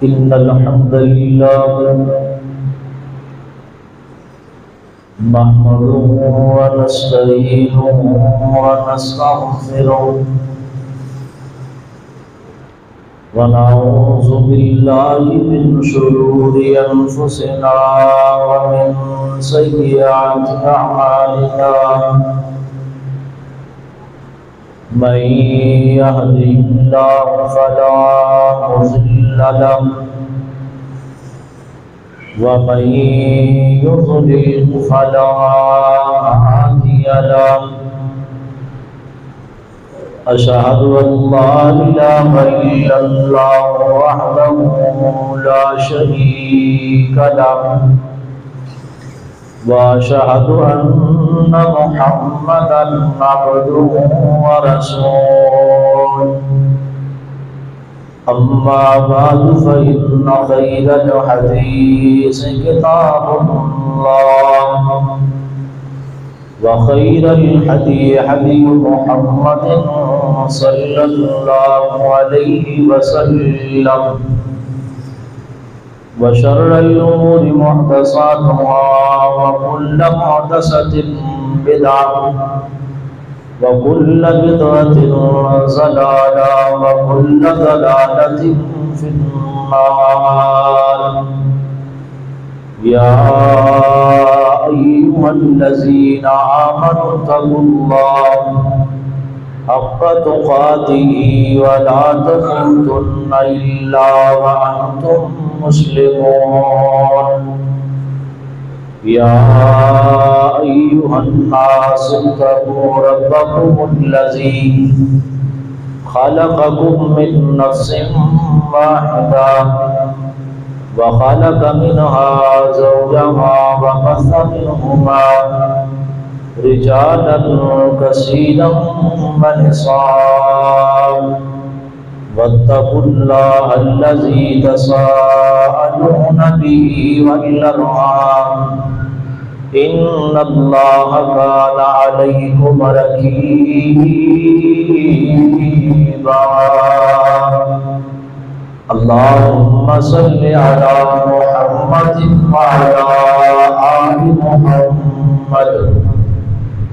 इन्नल हम्दुलिल्लाह नहमदुहु व नस्तईनुहु व नस्तगफिरुहु व नऊज़ु बिल्लाहि मिन शुरूरि अनफुसिना व मिन सय्यिआति अअमालिना मन यहदिहिल्लाहु फला मुज़िल्ल लहु व मन युज़लिल फला हादिय लहु अशहदु अल्ला इलाहा इल्लल्लाहु वहदहु ला शरीका लहु व अशहदु अन्ना मुहम्मदन अब्दुहु व रसूलुहु अम्मा बअद फ़इन्न खैरल हदीस किताबुल्लाह व खैरल हदी हदी मुहम्मदिन सल्लल्लाहु अलैहि वसल्लम व शर्रल उमूरि मुहदसातुहा व कुल्लु मुहदसतिन बिदअह व कुल्लु बिदअतिन ज़लालह व कुल्लु ज़लालतिन फिन्नार। या अय्युहल्लज़ीना आमनु तक़ुल्लाह हक़्क़ तुक़ातिही व ला तमूतुन्ना इल्ला व अंतुम मुस्लिमून। या अय्युहन्नास इत्तक़ू रब्बकुमुल्लज़ी ख़लक़कुम मिन नफ़्सिन वाहिदा व ख़लक़ मिनहा ज़ौजहा व बस्स मिनहुमा रिजालन कसीरन व निसाअ वत्तक़ुल्लाह अल्लज़ी तसाअलून बिही वल अर्हाम इन्नल्लाह काना अलैकुम रक़ीबा। अल्लाहुम्मा सल्लि अला मुहम्मदिन व अला आलि मुहम्मद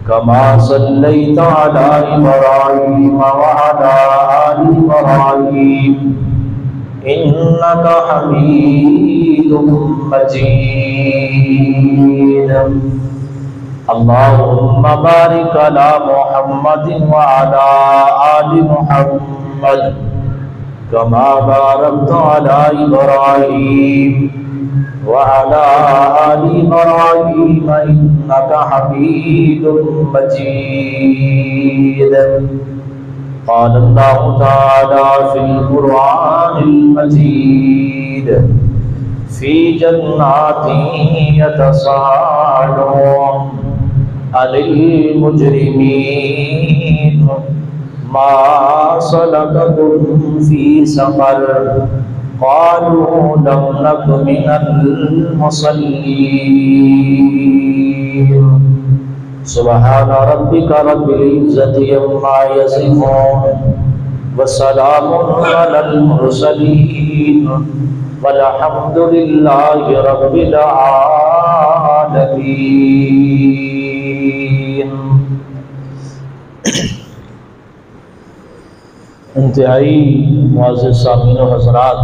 कमा सल्लैता अला इब्राहीम व अला आलि इब्राहीम इन्नका हमीदुम मजीद। अल्लाहुम्मा बारिक अला मुहम्मदिन व अला आलि मुहम्मद कमा बारकता अला इब्राहीम व अला आलि इब्राहीम इन्नका हमीदुम मजीद। क़ाल अल्लाहु तआला फ़िल क़ुरआनिल मजीद फ़ी जन्नातिन यतसाअलून अनिल मुजरिमीन मा सलककुम फ़ी सक़र क़ालू लम नक मिनल मुसल्लीन। सुब्हान रब्बिका रब्बिल इज़्ज़ति अम्मा यसिफ़ून व सलामुन अलल मुरसलीन वल्हम्दुलिल्लाहि रब्बिल आलमीन। इंतहाई मुअज़्ज़िज़ सामीन व हज़रात,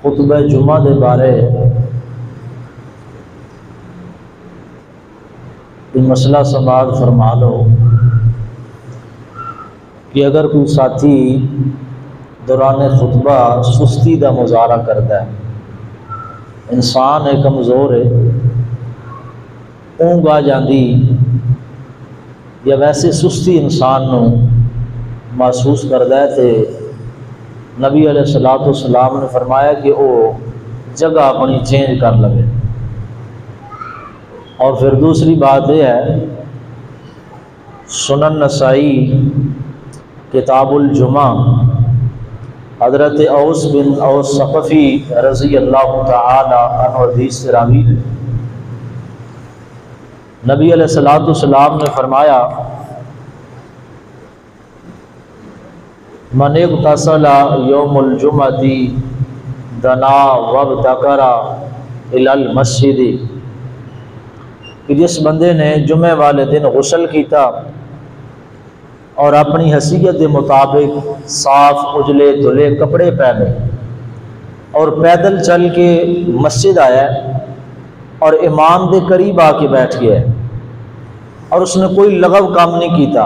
खुतबा जुमा के बारे मसला समाज फरमा लो कि अगर कोई साथी दौरान खुतबा सुस्ती का मुजाहरा करता है, इंसान है कमज़ोर है, ऊँघ आ जाती या वैसे सुस्ती इंसान को महसूस करता है, तो नबी अलैहिस्सलातु वस्सलाम ने फरमाया कि वो जगह अपनी चेंज कर लवे। और फिर दूसरी बात यह है, सुनन नसाई किताबुल जुमा हज़रत औस बिन औस सक़फ़ी रज़ी अल्लाह तआला अन्हु हदीस से रावी नबी अलैहिस्सलाम ने फरमाया, मन इग़्तसला यौमुल जुमअती दना वब्तकरा इलल मस्जिदी, कि जिस बंदे ने जुमे वाले दिन गुसल किया और अपनी हैसियत के मुताबिक साफ उजले धुले कपड़े पहने और पैदल चल के मस्जिद आया और इमाम के करीब आके बैठ गया और उसने कोई लगव काम नहीं किया।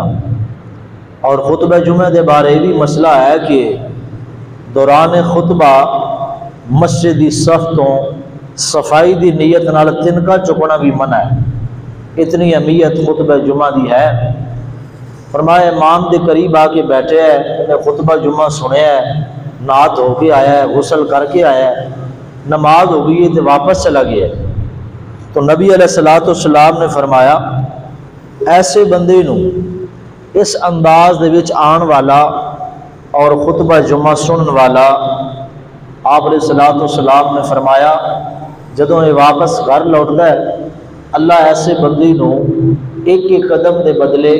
और खुतबा जुमे के बारे भी मसला है कि दौरान खुतबा मस्जिद की सफ तो सफाई की नीयत नाल तिनका चुकना भी मना है। इतनी अहमियत खुतबा जुमा की है। फरमाया इमाम के करीब आके बैठे है, उन्हें खुतबा जुमा सुनिया है, नहा धो के आया है, गुसल करके आया है, नमाज हो गई है तो वापस चला गया है। तो नबी अलैहिस्सलाम ने फरमाया, ऐसे बंदे नूं इस अंदाज दे विच आने वाला और खुतबा जुमा सुनने वाला, आप अलैहिस्सलाम ने फरमाया, जदों ये वापस घर लौटता है अल्लाह ऐसे बंदे नूं एक एक कदम के बदले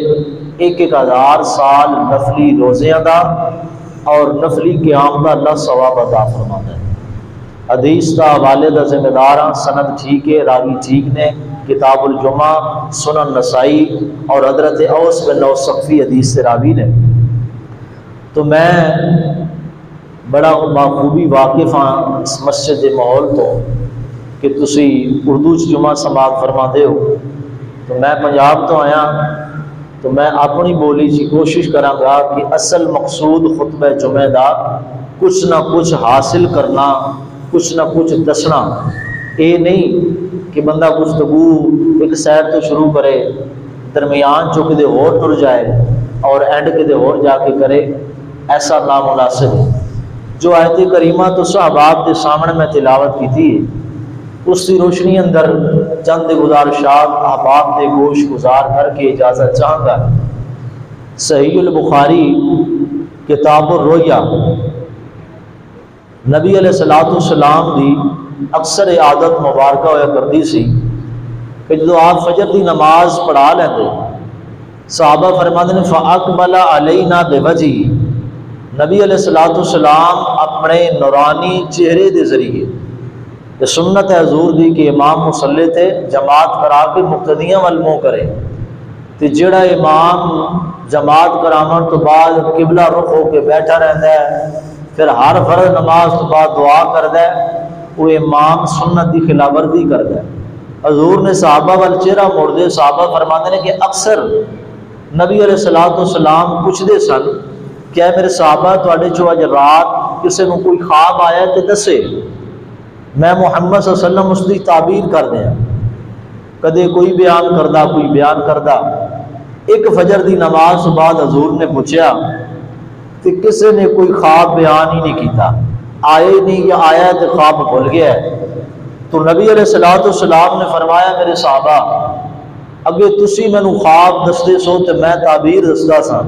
1,000 साल नफली रोज़ियां दा और नफली क़याम दा अल्लाह सवाब अता फरमाता है। हदीस का हवाले का जिम्मेदार हाँ, सनद ठीक है, रावी ठीक ने, किताबुल जुमा, सुनन नसाई और हजरत औस बिन सफ़ी हदीस से रावी ने। तो मैं बड़ा बाखूबी वाकिफ़ हाँ इस मस्जिद के माहौल तो कि तुसी उर्दू जुमा समात फरमाते हो। तो मैं पंजाब तो आया, तो मैं अपनी बोली च कोशिश करांगा कि असल मकसूद खुतबा जुमे का कुछ ना कुछ हासिल करना, कुछ ना कुछ दसना। ये नहीं कि बंदा गुफ्तगू एक सैर तो शुरू करे, दरमियान चो किते होर टुर जाए और एंड किते होर जाके करे, ऐसा नामुनासिब है। जो आयत करीमा तो सहाबाब के सामने मैं तिलावत की थी, उसकी रोशनी अंदर चंद गुजारिशात अहबाब के गोश गुजार करके इजाज़त चाहूँगा। सहीहुल बुखारी किताबुर रोया, नबी अलैहिस्सलाम की अक्सर आदत मुबारक होया करती सी कि जो आप फजर की नमाज पढ़ा लेंगे, सहाबा फरमाते ने फ़अक़बला अलैना बिवजी, नबी अलैहिस्सलाम अपने नूरानी चेहरे के जरिए, ये सुन्नत है हजूर दी कि इमाम मुसल्ले थे जमात करा के मुक्तदियां वल मुँह करे, तो जिहड़ा इमाम जमात करावन तो बाद किबला रुख होकर बैठा रहता है, फिर हर फर्ज नमाज तो बाद दुआ करता है, वो इमाम सुन्नत की खिलाफवर्जी करता है। हजूर ने सहाबा वाल चेहरा मोड़ते, सहाबा फरमाते हैं कि अक्सर नबी अलैहिस्सलाम पूछते सन, क्या मेरे सहाबा तुहाडे चो अज रात किसी को कोई ख्वाब आया तो दसे, मैं मुहम्मद सल्लल्लाहु अलैहि वसल्लम उसकी ताबीर कर दें। कदे कोई बयान करदा, कोई बयान करदा। एक फजर की नमाज तो बाद हजूर ने पूछा कि किसी ने कोई ख्वाब बयान ही नहीं किया, आए नहीं या आया तो ख्वाब भूल गया है। तो नबी अलैहिस्सलाम ने फरमाया, मेरे सहाबा अगे तुसी मैनू ख्वाब दसदे सो तो मैं ताबीर दसदा सा,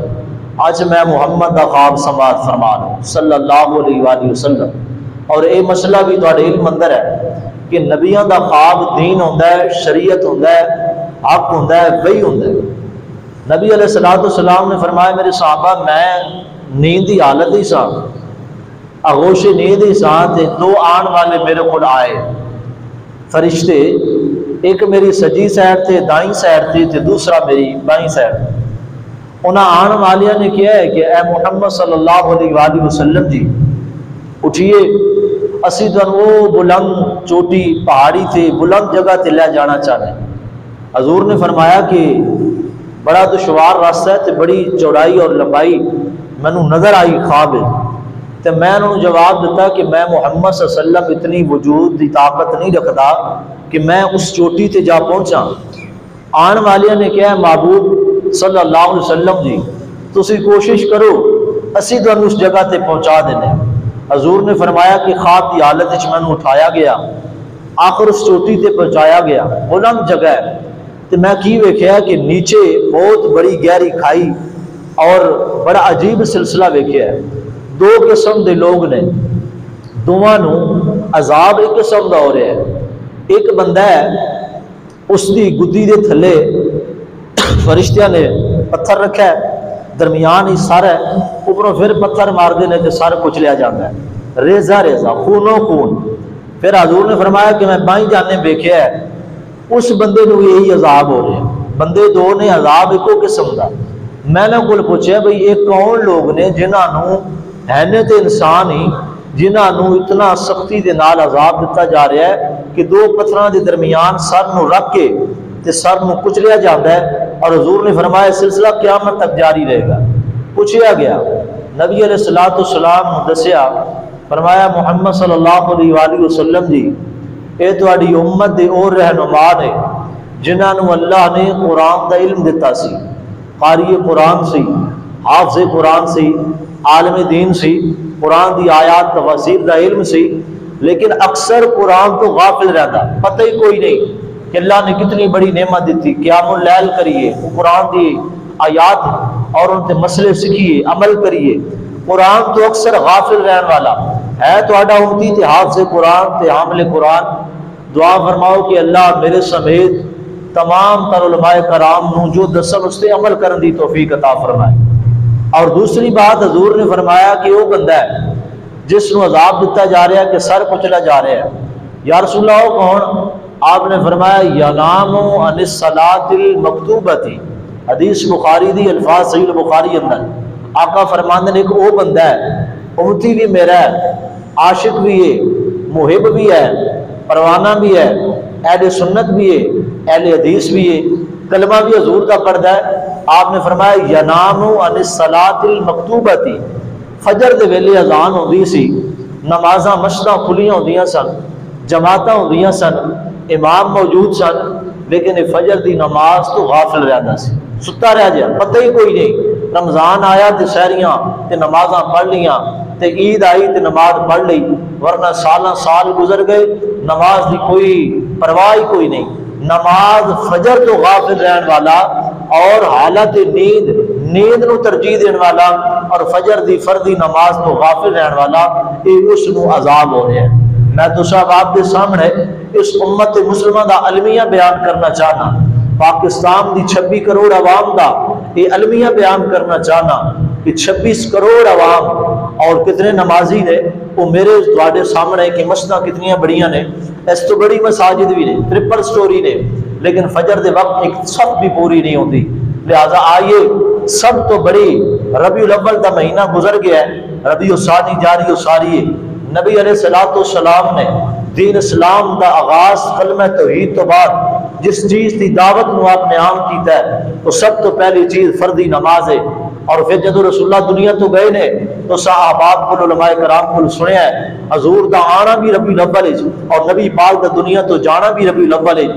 अज मैं मुहम्मद का ख्वाब समात फरमा लूँ सल्लल्लाहु अलैहि वसल्लम। और ये मसला भी तुहाडे इल्म अंदर है कि नबियों का ख्वाब दीन होंदा है, शरीयत होंदा है, हक होंदा है, वही होंदा है। नबी अलैहिस्सलाम ने फरमाया, मेरे सहाबा मैं नींद की हालत ही सा, आगोश नींद ही सा, ते दो आन वाले मेरे को आए फरिश्ते, एक मेरी सजी साइड से दाई साइड से ते दूसरा मेरी बाई साइड। उन्हें आने वालिया ने कहा है कि ए मुहम्मद सल्लल्लाहु अलैहि वसल्लम जी उठिए, असी तुहानू वो बुलंद चोटी पहाड़ी थे बुलंद जगह ते ले जाना चाहते। हजूर ने फरमाया कि बड़ा दुशवार रास्ता है, तो बड़ी चौड़ाई और लंबाई मैनू नज़र आई ख्वाब है। तो मैं उन्होंने जवाब दिता कि मैं मुहम्मद सल्लल्लाहु अलैहि वसल्लम इतनी वजूद की ताकत नहीं रखता कि मैं उस चोटी ते जा पहुँचा। आन वालिया ने कहा, महबूब सल्लल्लाहु अलैहि वसल्लम जी तुसी कोशिश करो, असी तुहानू उस जगह ते पहुँचा देने। हजूर ने फरमाया कि ख्वाब की हालत में मैनू उठाया गया, आखिर उस चोटी ते पहुँचाया गया, बुलंद जगह है। तो मैं की वेख्या कि नीचे बहुत बड़ी गहरी खाई और बड़ा अजीब सिलसिला वेख्या है। दो किस्म के लोग ने, दोवां नू अजाब एक किस्म का हो रहा है। एक बंदा है उसकी गुद्दी के थले फरिश्तिया ने पत्थर रखा है, दरमियान ही सर है, उपरों फिर पत्थर मारते हैं तो सर कुचलिया जाता है, रेजा रेजा खूनो खून। फिर हजूर ने फरमाया कि मैं बाई जाने वेख्या है उस बंदे को यही अजाब हो रहे हैं। बंदे दो ने, अजाब एको किस्म का। मैंने को पूछा भाई ये कौन लोग ने जिन्होंने है तो इंसान ही, जिन्होंने इतना सख्ती के नाल अजाब दिता जा रहा है कि दो पत्थरों के दरमियान सर को रख के ते सर को कुचलिया जाता है। और हजूर ने फरमाया सिलसिला क़यामत तक जारी रहेगा। पूछा गया, नबी अलैहिस्सलाम ने दसिया, फरमाया मुहम्मद सल्लल्लाहु अलैहि वसल्लम जी ये तुहाडी उम्मत दे और रहनुमा ने जिन्होंने अल्लाह ने कुरान का इल्म दिता सी, कारी कुरान सी, हाफिज़ कुरान सी, आलम दीन सी, कुरान की आयात तफसीर का इल्म सी, लेकिन अक्सर कुरान तो गाफिल रहता, पता ही कोई नहीं कि अल्लाह ने कितनी बड़ी नेमत दी। क़यामुल लैल करिए, कुरान की आयात और उनके मसले सीखिए, अमल करिए। कुरान तो अक्सर गाफिल रहने वाला है। तो आडा उम्मती थे हाफिज़ कुरान थे, हामिल कुरान। दुआ फरमाओ कि अल्लाह मेरे समेत तमाम तर उलमाए कराम नू जो दसन उससे अमल करने की तौफीक अता फरमाए। और दूसरी बात हजूर ने फरमाया कि वो बंदा है जिसनों अजाब दिता जा रहा है कि सर कुचला जा रहा है। या रसूलल्लाह कौन? आपने फरमाया यनामु अनिस सलातिल मकतूबती, हदीस बुखारी दी अल्फाज सही बुखारी अंदर आका फरमाते हैं कि वो बंदा है उम्मती भी मेरा है, आशिक भी है, मुहिब भी है, परवाना भी है, अहले सुन्नत भी है, अहले हदीस भी है, कलमा भी हजूर का पढ़ता है। आपने फरमाया यनामु अनिस सलातिल मकतूबती, फजर दे वेले अजान होंदी सी, नमाज़ां मस्जिदां खुलियां होंदियां सन, जमातां होंदियां सन, इमाम मौजूद सन, लेकिन फजर की नमाज तो गाफिल रहता सी, सुता रह गया, पता ही कोई नहीं। रमजान आया तो सहरियां ते नमाजा पढ़ लियां, ते ईद आई तो नमाज पढ़ ली, वरना साल गुजर गए नमाज की कोई परवाह ही कोई नहीं। नमाज फजर तो गाफिल रहने वाला और हालत नींद को तरजीह देने वाला और फजर की फर्दी नमाज तो गाफिल रहने वाला, ये उसनू अजाब हो रहा है। मैं तो साहब आपके सामने इस उम्मत मुसलमान का अलमिया बयान करना चाहना, पाकिस्तान की 26 करोड़ आवाम का ये अलमिया बयान करना चाहना कि 26 करोड़ आवाम और कितने नमाजी ने वो मेरे ਤੁਹਾਡੇ सामने कि मस्जिदां कितनी बड़िया ने, इस तो बड़ी मसाजिद भी ने, ट्रिपल स्टोरी ने, लेकिन फजर के वक्त एक सफ भी पूरी नहीं होती। लिहाजा आइए सब तो बड़ी रबीउल अव्वल का महीना गुजर गया है, रबीउल सानी जारी सारी है। नबी अलैहिस्सलाम ने दीन इस्लाम का आगाज कलमा तौहीद तो बाद जिस चीज़ की दावत को आपने आम किया है तो सब तो पहली चीज़ फर्दी नमाज है। और फिर जो रसूलुल्लाह दुनिया तो गए ने तो सहाबात को उलमाए कराम को सुनिया है हजूर का आना भी रबीउल अव्वल है और नबी पाक का दुनिया तो जाना भी रबीउल अव्वल है।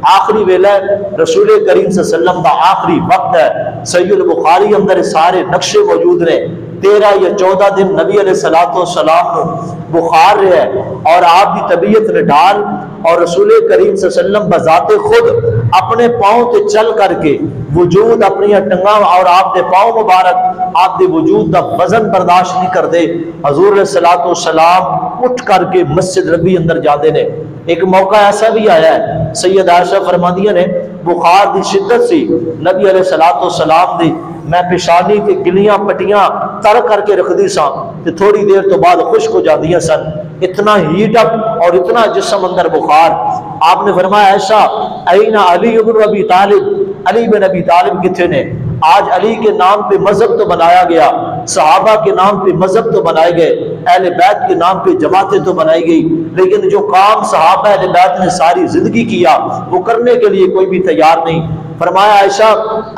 आखिरी वेला रसूल करीम सल्लल्लाहु अलैहि वसल्लम का आखिरी वक्त है। सहीह बुखारी अंदर सारे नक्शे मौजूद ने। 13 या 14 दिन नबी अलैहिस्सलाम को बुखार रहा है और आपकी तबीयत ने ढाल और रसूल करीम सल्लल्लाहु अलैहि वसल्लम बजाते खुद अपने पाँव से चल करके वजूद अपनी टंगा और आपके पाँव मुबारक आपके वजूद का वजन बर्दाश्त नहीं करते। हजूर अलैहिस्सलातु वस्सलाम उठ करके मस्जिद नबी अंदर जाते ने। एक मौका ऐसा भी आया है, सैयद आयशा फरमादियां ने बुखार की शिद्दत सी नबी अलैहिस्सलातु वस्सलाम दी मैं पेशानी की गिलियां पट्टियां तर करके रखती सा तो थोड़ी देर तो बाद खुश्क हो जाती सन। इतना हीट अप और इतना जिस्म अंदर बुखार। आपने फरमाया ऐसा अईना अली इब्न अबी तालिब, अली बिन अबी तालिब किथे ने? आज अली के नाम पे मजहब तो बनाया गया, सहाबा के नाम पे मजहब तो बनाए गए, अहले बैत के नाम पे जमातें तो बनाई गई, लेकिन जो काम सहाबा अहले बैत ने सारी जिंदगी किया वो करने के लिए कोई भी तैयार नहीं। फरमाया आयशा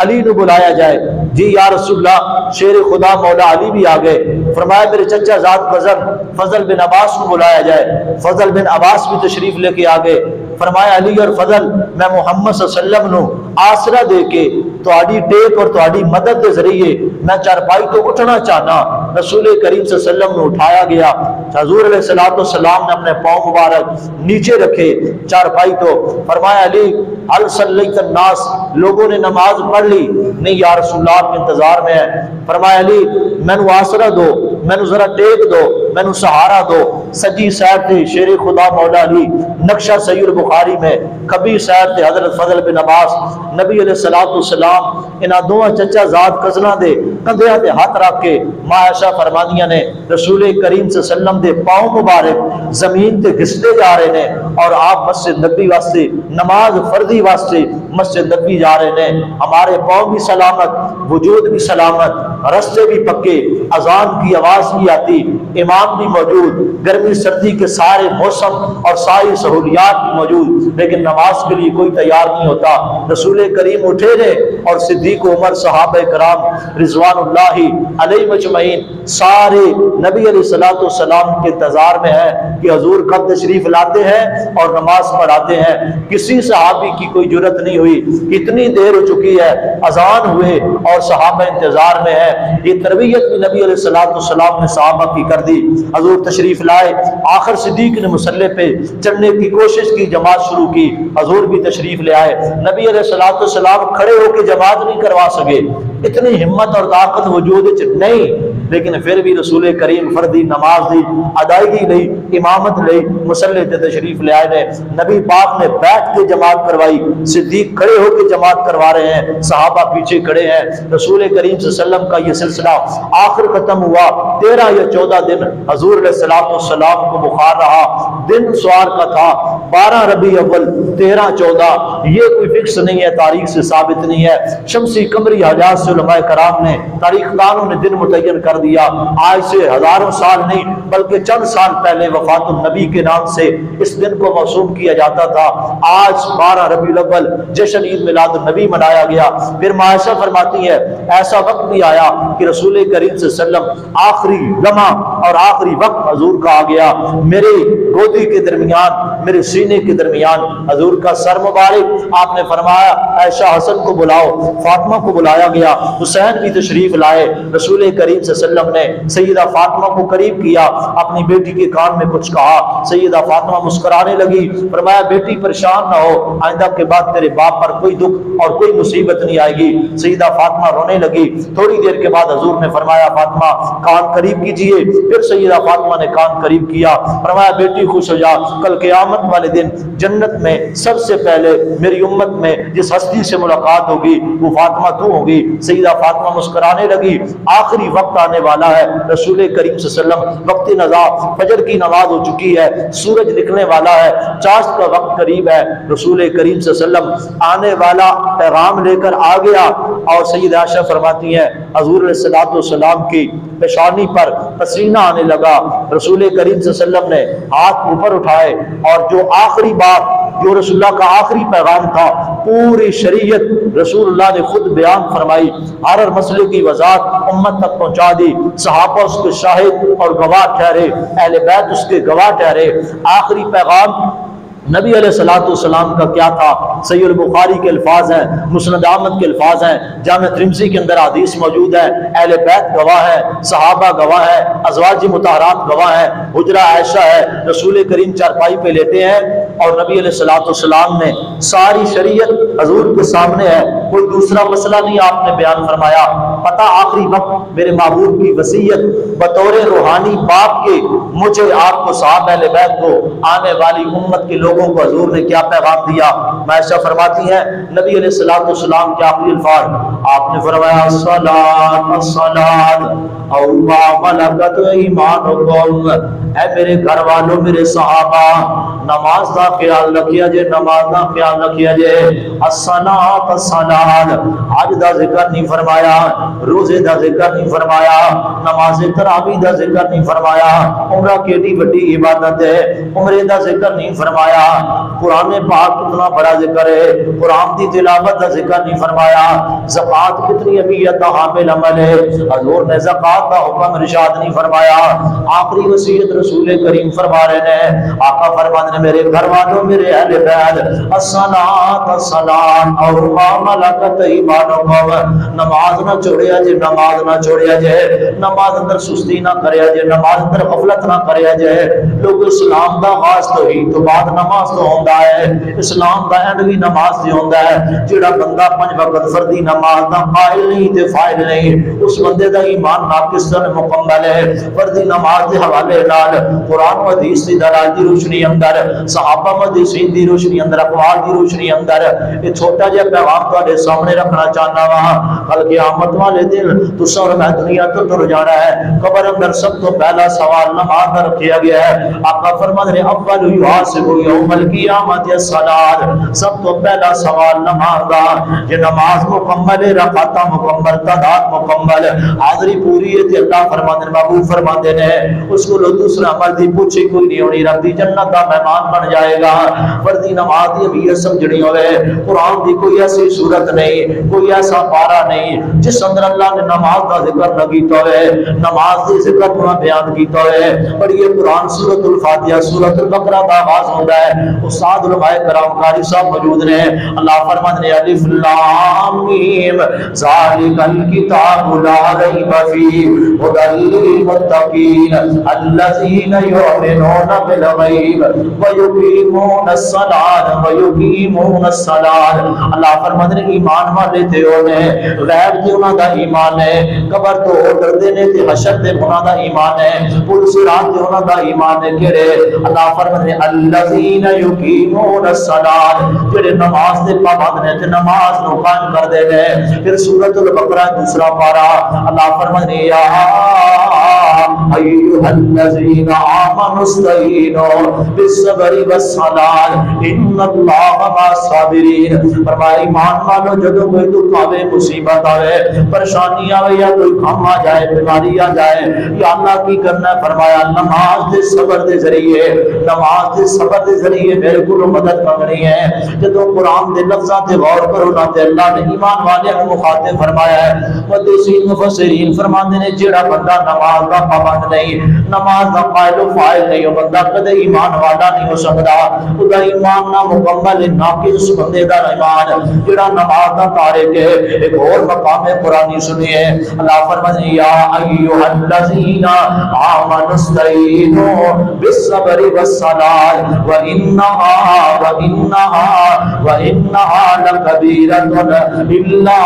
अली ने बुलाया जाए। जी या रसूलल्लाह, शेर खुदा मौला अली भी आ गए। फरमाया मेरे चचा जात कजन फजल बिन अब्बास को बुलाया जाए। फजल बिन अब्बास भी तशरीफ लेके आ गए। फरमाया अली और फजल मैं मुहम्मद सल्लल्लाहु अलैहि वसल्लम आसरा दे के तुहाडी टेक और तुहाडी मदद के जरिए मैं चारपाई तो उठना चाहना। रसूल करीम सल्लल्लाहु अलैहि वसल्लम ने उठाया गया। हजूर अलैहिस्सलातु वस्सलाम ने अपने पाँव मुबारक नीचे रखे चारपाई तो। फरमाया अली अल सल्लैत अन्नास, लोगों ने नमाज पढ़ ली? नहीं या रसूलल्लाह के इंतजार में है। फरमाया अली मैनू आसरा दो, मैनू जरा टेक दो, मैनू सहारा दो। सजी साइड थे शेर खुदा मौला अली, नक्शा सहीह बुखारी में खबी साइड थे हजरत फजल बिन अब्बास। नबी अलैहिस्सलाम इन्हां दोवां चचा जात कजना दे कंधे ते हाथ रख के मां आयशा फरमादियां ने रसूल करीम सल्लल्लाहु अलैहि वसल्लम दे पांव मुबारक जमीन ते घिसते जा रहे ने और आप मस्जिद नबी वास्ते नमाज फर्दी वास्ते मस्जिद नबी जा रहे ने। हमारे पांव भी सलामत, वजूद भी सलामत, रास्ते भी पक्के, अजान की आवाज भी आती, इमाम भी मौजूद, गर्मी सर्दी के सारे मौसम और सारी सहूलियात भी मौजूद, लेकिन नमाज के लिए कोई तैयार नहीं होता। रसूल करीम उठे ने और सिद्दीक उमर सहाबा कराम रिजवानुल्लाहि अलैहिम अजमईन सारे नबी अलैहिस्सलाम के इंतजार में है कि हजूर कब तशरीफ लाते हैं और नमाज पढ़ाते हैं। किसी सहाबी की कोई जुर्रत नहीं हुई, इतनी देर हो चुकी है, अजान हुए और सहाबा इंतजार में है। ये तरबियत भी नबी अलैहिस्सलाम ने सहाबा की कर दी। हजूर तशरीफ लाए, आखिर सिद्दीक ने मुसल्ले पे चढ़ने की कोशिश की, जमात शुरू की, हजूर भी तशरीफ ले आए। नबी अलैहिस्सलाम खड़े होकर जमात नहीं करवा सके, इतनी हिम्मत और ताकत वजूद नहीं, लेकिन फिर भी रसूल करीम फर्दी नमाज दी, अदायगी ली, इमामत ली, मुसल्ले पे तशरीफ ले आए ने। नबी पाक ने बैठ के जमात करवाई, सिद्दीक खड़े होकर जमात करवा रहे हैं, सहाबा पीछे खड़े हैं। रसूल करीम सल्लल्लाहु अलैहि वसल्लम का ये सिलसिला आखिर खत्म हुआ 13 या 14 दिन हजूर अलैहिस्सलाम को बुखार रहा। दिन सवार का था 12 रबी अव्वल 13 14, ये कोई फिक्स नहीं है, तारीख से साबित नहीं है। शमसी कमरी हजात से उलमाए कराम ने तारीखदानों ने दिन मुतय्यन कर दिया। आज से हजारों साल नहीं बल्कि चंद साल पहले वफातुन नबी के नाम से इस दिन को मौसूम किया जाता था। आज 12 रबीउल अव्वल जश्न ईद मिलादुन नबी मनाया गया। फिर मायशा फरमाती है ऐसा वक्त भी आया कि रसूल करीम सल्लल्लाहु अलैहि वसल्लम आखिरी लम्हा और आखिरी वक्त हजूर का आ गया, मेरे गोदी के दरमियान, मेरे सीने के दरमियान हजूर का सर मुबारक। आपने फरमाया ऐशा हसन को बुलाओ, फातिमा को बुलाया गया, हुसैन भी तशरीफ लाए। रसूल करीम सल्लल्लाहु अलैहि वसल्लम ने सैयदा फातिमा को करीब किया, अपनी बेटी के कान में कुछ कहा। सैयदा फातिमा मुस्कुराने लगी, फरमाया बेटी परेशान ना हो, आइंदा के बाद तेरे बाप पर कोई दुख और कोई मुसीबत नहीं आएगी। सैयदा फातिमा रोने लगी। थोड़ी देर के बाद हजूर ने फरमाया फातिमा कान करीब कीजिए। फिर सैयदा फातिमा ने कान करीब किया, फरमाया बेटी खुश हो जा, कल क़यामत वाले दिन जन्नत में सबसे पहले मेरी उम्मत में जिस हस्ती से मुलाकात होगी वो फातिमा तू होगी। सैयदा फातिमा मुस्कुराने लगी। आखिरी वक्त आने वाला है, रसूल करीम सल्लल्लाहु अलैहि वसल्लम वक्त नज़ा फजर की नमाज हो चुकी है, सूरज निकलने वाला है, चाश्त का वक्त करीब है। रसूल करीम सल्लल्लाहु अलैहि वसल्लम आने वाला पैगाम लेकर आ गया और सैयदा आयशा फरमाती है हजूर अलैहिस्सलातु वस्सलाम की पेशानी पर पसीना आने लगा। रसूल करीम सल्लल्लाहु अलैहि वसल्लम ने हाथ ऊपर उठाए और जो आखिरी बात, जो रसूलुल्लाह का आखिरी पैगाम था, पूरी शरीयत रसूलुल्लाह ने खुद बयान फरमाई, हर मसले की वजाहत उम्मत तक पहुंचा दी। सहाबा उसके शाहिद और गवाह ठहरे, अहले बैत उसके गवाह ठहरे। आखिरी पैगाम नबी अलैहिस्सलाम का क्या था? सहीह बुखारी के अल्फाज हैं, मुस्नद अहमद के अल्फाज हैं, जामे तिर्मिज़ी के अंदर हदीस मौजूद है। अहले बैत गवाह है, सहाबा गवाह है, अज़वाज मुतहरात गवाह है, हुजरा आयशा है। रसूल करीम चारपाई पे लेटे हैं और नबी अलैहिस्सलाम ने सारी शरीयत हजूर के सामने है, कोई दूसरा मसला नहीं आपने बयान फरमाया। पता आखिरी वक्त मेरे महबूब की वसीयत बतौर रूहानी बाप के मुझे, आपको, साहब अहले बैत को, आने वाली उम्मत के लोगों को हजूर ने क्या पैगाम दिया। मायशा फरमाती है नबी अलैहिस्सलाम के आखिरी अल्फाज आपने फरमाया अस्सलात अस्सलात औ मा मलकत ईमानुकुम, ऐ मेरे घर वालों, मेरे सहाबा, नमाज का ख्याल रखिया जे, नमाज का ख्याल रखिया जे। अस्सलात अस्सलात, हज दा जिक्र नहीं फरमाया, रोजे दा जिक्र नहीं फरमाया, नमाज तरावी दा जिक्र नहीं फरमाया, उम्रा केडी बड़ी इबादत है, उम्रे दा जिक्र नहीं फरमाया, कुरान पाक कितना बड़ा जिक्र है, कुरान की तिलावत का जिक्र नहीं फरमाया, ज़कात कितनी अहमियत का हामिल अमल है, हजूर ने ज़कात का हुक्म इरशाद नहीं फरमाया। आखिरी वसीयत रसूल करीम फरमा रहे हैं, आका फरमाते हैं मेरे घर वालों, मेरे अहले बैत, अस्सलात अस्सलात और मा मलकत ईमानुकुम, नमाज ना छोड़िया जे, नमाज ना छोड़िया जे, नमाज अंदर सुस्ती ना करया जे, नमाज अंदर गफलत ना करया जे। लोग इस्लाम दा आगाज तो ही तो बाद नमाज तो होंदा है, इस्लाम दा एंड भी नमाज से होंदा है। जेड़ा बंदा 5 वक्त फर्दी नमाज दा कायल नहीं ते फाइल नहीं, उस बंदे दा ईमान नाकिस मुकम्मल है। फर्दी नमाज के हवाले नाल कुरान व हदीस दी दलाल दी रोशनी अंदर, सहाबा व हदीसीन दी रोशनी अंदर, अक़वाल दी रोशनी अंदर ये छोटा जिहा पैगाम तुहाडे सामने रखना चाहना वा। कल क़यामत वाले दिन तुसां और मैं दुनिया तो टुर जाना है। कब्र अंदर सब तो पहला सवाल नमाज का रखा गया है। आका फरमाते हैं अव्वल युहासिबु यौमल क़ियामत अस्सलात, सब तो पहला सवाल नमाज का। ये नमाज मुकम्मल है, रकात मुकम्मल, तादाद मुकम्मल, हाज़री पूरी है ते अल्लाह फरमाते हैं, महबूब फरमाते हैं उसको लो दूसरा अमल दी पूछी कोई नहीं होनी, रब दी जन्नत का मेहमान बन जाएगा। फर्जी नमाज दी अहमियत समझनी होवे, कुरान दी कोई ऐसी सूरत नहीं, कोई ऐसा पारा नहीं जिस अंदर अल्लाह ने नमाज का जिक्र न कीता होवे, नमाज दी जिक्र पूरा बयान कीता होवे। पर ये कुरान सूरतुल फातिहा सूरतुल बकरा का आगाज होता है। उस्ताद उलमाए कराम कारी साहब मौजूद ने। अल्लाह फरमाते हैं अलिफ लाम मीम ज़ालिकल किताबु ला रैब फीहि हुदल लिल मुत्तकीन अल्लज़ीना युमिनूना बिल गैब व युकीमूनस सलात व युकीमूनस सलात। अल्लाह फरमाते हैं ईमान वाले ते होने, गैब ते उन्हां दा ईमान है, कब्र तो डरदे ने ते हशर ते उन्हां दा ईमान है, पुल सिरात ते उन्हां दा ईमान है। केड़े? अल्लाह फरमाते हैं अल्लज़ीना युकीमूनस सलात, जेड़े नमाज दे पाबंद ने ते नमाज नु कायम करदे ने। फिर सूरतुल बकरा दूसरा पारा अल्लाह फरमाते हैं या अय्युहल्लज़ीना आमनुस्तईनु बिस्सब्रि वस्सलात इन्नल्लाहा मअस-साबिरीन। फरमाया ईमान वालों जदों कोई दुख आवे, मुसीबत आवे, परेशानी आवे या कोई गम आ जाए, बीमारी आ जाए, या अल्लाह की करना है। फरमाया नमाज दे सबर दे जरिए, नमाज दे सबर दे जरिए मेरे को मदद मंगनी है। जदों कुरान दे लफ्ज़ां ते गौर करो ना ते अल्लाह ने ईमान वाले को मुखातिब फरमाया है। मुहद्दिसीन मुफस्सिरीन फरमाते ने जेड़ा बंदा नमाज का पाबंद नहीं, नमाज का कायल फाइल नहीं, वो बंदा कदे ईमान वाला नहीं हो सकता। उदा ईमान ना मुकम्मल है, नाकिस उस बंदे दा ईमान जेड़ा नमाज का तारिक है। एक और मकाम कुरानी सुनिए, अल्लाह फरमाते हैं या अय्युहल्लज़ीना आमनुस्तईनु बिस्सब्रि वस्सलात व इन्नहा लकबीरतुन इल्ला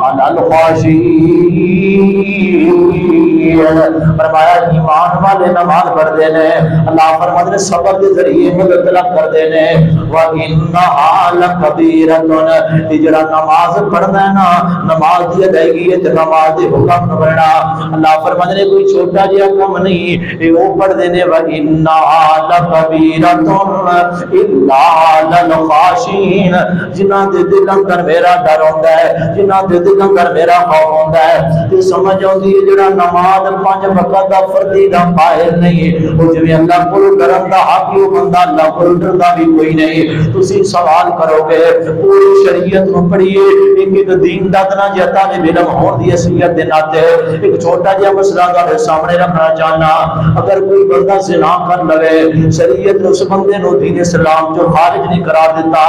अलल खाशिईन। फरमाया ईमान वाले नमाज पढ़ते ने, अल्लाह फरमाते हैं सबर के जरिए मदद तलब करते ने। व इन्नहा लकबीरतुन, जेड़ा नमाज पढ़ना है ना, नमाज दी अदायगी है ते नमाज दे हुक्म पढ़ना, अल्लाह फरमाते हैं कोई छोटा जिहा काम नहीं, ये वो पढ़ते ने। व इन्नहा लकबीरतुन इल्ला अलल खाशिईन, जिन्हां दे दिल अंदर मेरा डर होंदा है, जिन्हां दे दिल अंदर मेरा खौफ होंदा है, ते समझ आउंदी है जेड़ा नमाज 5 वक्त दा फर्जी दा कायल नहीं, वो जिवें अल्लाह कोल डरन दा हक ही बंदा अल्लाह कोल डरदा भी कोई नहीं। तुसी सवाल करोगे पूरी शरीयत नु पढ़िए, एक दीन दा तना जता ने बिलम होण दी हैसियत दे नाते एक छोटा जिहा मसला तुहाडे सामने रखना चाहना। अगर कोई बंदा ज़िना कर लवे, शरीयत ने उस बंदे नु दीन इस्लाम जो खारिज नहीं करार दिता।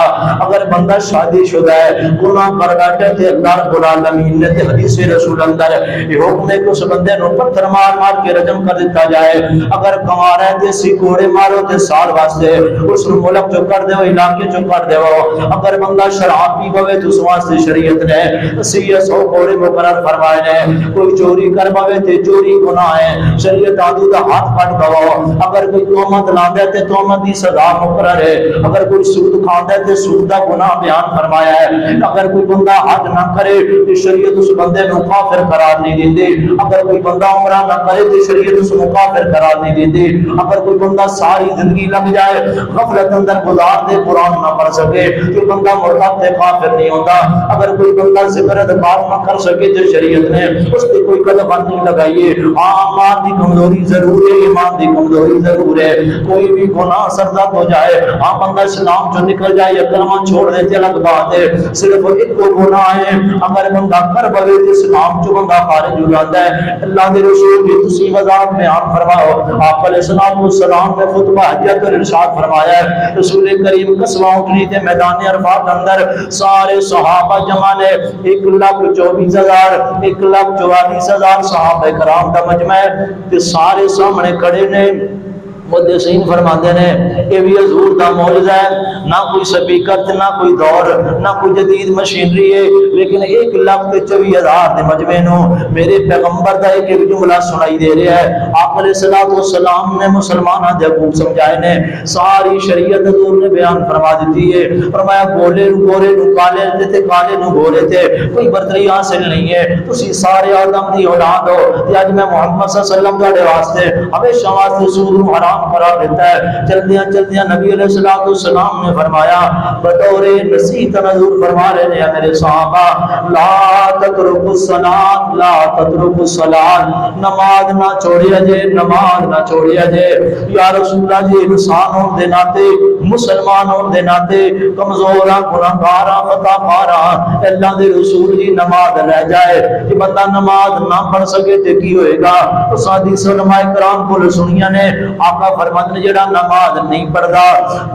अगर बंदा शादीशुदा है, गुनाह कर बैठे ते अल्लाह रब्बुल आलमीन ने ते हदीस रसूल अंदर ये हुक्म है कि उस बंदे नु पत्थर मार मार के रजम कर दिता जाए। अगर कमार है ते सिकोड़े मारो ते साल वास्ते उस मुल्क चो कर देवो, इलाके चो कर देवो। अगर बंदा शराब पी पवे तो उस वास्ते शरीयत ने 100 कोड़े मुकर्रर फरमाए ने। कोई चोरी कर पवे ते चोरी गुनाह है, शरीयत आदू दा हाथ काट दवो। अगर कोई तोहमत लांदा ते तोहमत दी सजा मुकर्रर है। अगर कोई सूद खांदा ते सूद दा गुनाह बयान फरमाया है। अगर कोई बंदा हज ना करे तो शरीयत उस बंदे नु काफिर करार नहीं देंदी। अगर कोई बंदा उमरा ना करे तो शरीयत उस नु काफिर करार नहीं देंदी। अगर कोई बंदा सारी जिंदगी लग जाए गफलत अंदर गुजार दे, कुरान ना पढ़ सके तो बंदा मुर्तद ते काफिर नहीं होता। अगर कोई बंदा जिक्र अज़कार ना कर सके तो शरीयत ने उस पे कोई कदम नहीं लगाई। ईमान की कमजोरी जरूर है, ईमान की कमजोरी जरूर है। कोई भी गुनाह सरजद हो जाए, हाँ बंदा इस्लाम जो निकल जाए, कलमा छोड़ दे ते अलग बात है। सिर्फ एक गुनाह है, अगर बंदा कर बवे तो इस्लाम जो बंदा खारिज हो जाता है। अल्लाह के रसूल भी तुसी वजाहत में आप फरमाओ आप अलैहिस्सलाम ने खुतबा हज्जत और इरशाद फरमाया है, रसूल करीम कसवा उठनी थे मैदान अरफात अंदर, सारे सहाबा जमा ने 1,24,000 1,44,000 सहाबा कराम का मजमा है ते सारे सामने खड़े ने। मुहद्दिसीन फरमाते ने ये भी हजूर का मौजज़ा है, ना कोई स्पीकर ना कोई दौर ना कोई जदीद मशीनरी है, लेकिन 1,24,000 के मजमे नो मेरे पैगंबर का एक जुमला सुनाई दे रहा है। आप अलैहिस्सलाम ने मुसलमानों के हकूक समझाए ने, सारी शरीयत हजूर ने बयान फरमा दी है। फरमाया गोले गोरे काले थे, काले गोरे थे, कोई बरतरी हासिल नहीं है, तुसी सारे आदम की औलाद हो। अज मैं मुहम्मद सल्लल्लाहु अलैहि वसल्लम वास्ते हमेशा वास्ते सूद हराम करा देता है। चलदियां चलदियां नबी अलैहिस्सलाम ने फरमाया, बतौरे नसीहत हजूर फरमा रहे हैं मेरे सहाबा, ला ततरुकुस सलात, ला ततरुकुस सलात, नमाज ना छोड़िया जे, नमाज ना छोड़िया जे। या रसूलल्लाह जी, इंसान होने दे नाते, मुसलमान होने दे नाते कमजोर गुनाहगार खताकार अल्लाह दे रसूल जी नमाज रह जाए कि बंदा नमाज ना पढ़ सके ते की होएगा। तो सादी उलमाए कराम को सुनिया ने आका फरमाते ने जेड़ा नमाज नहीं पढ़दा,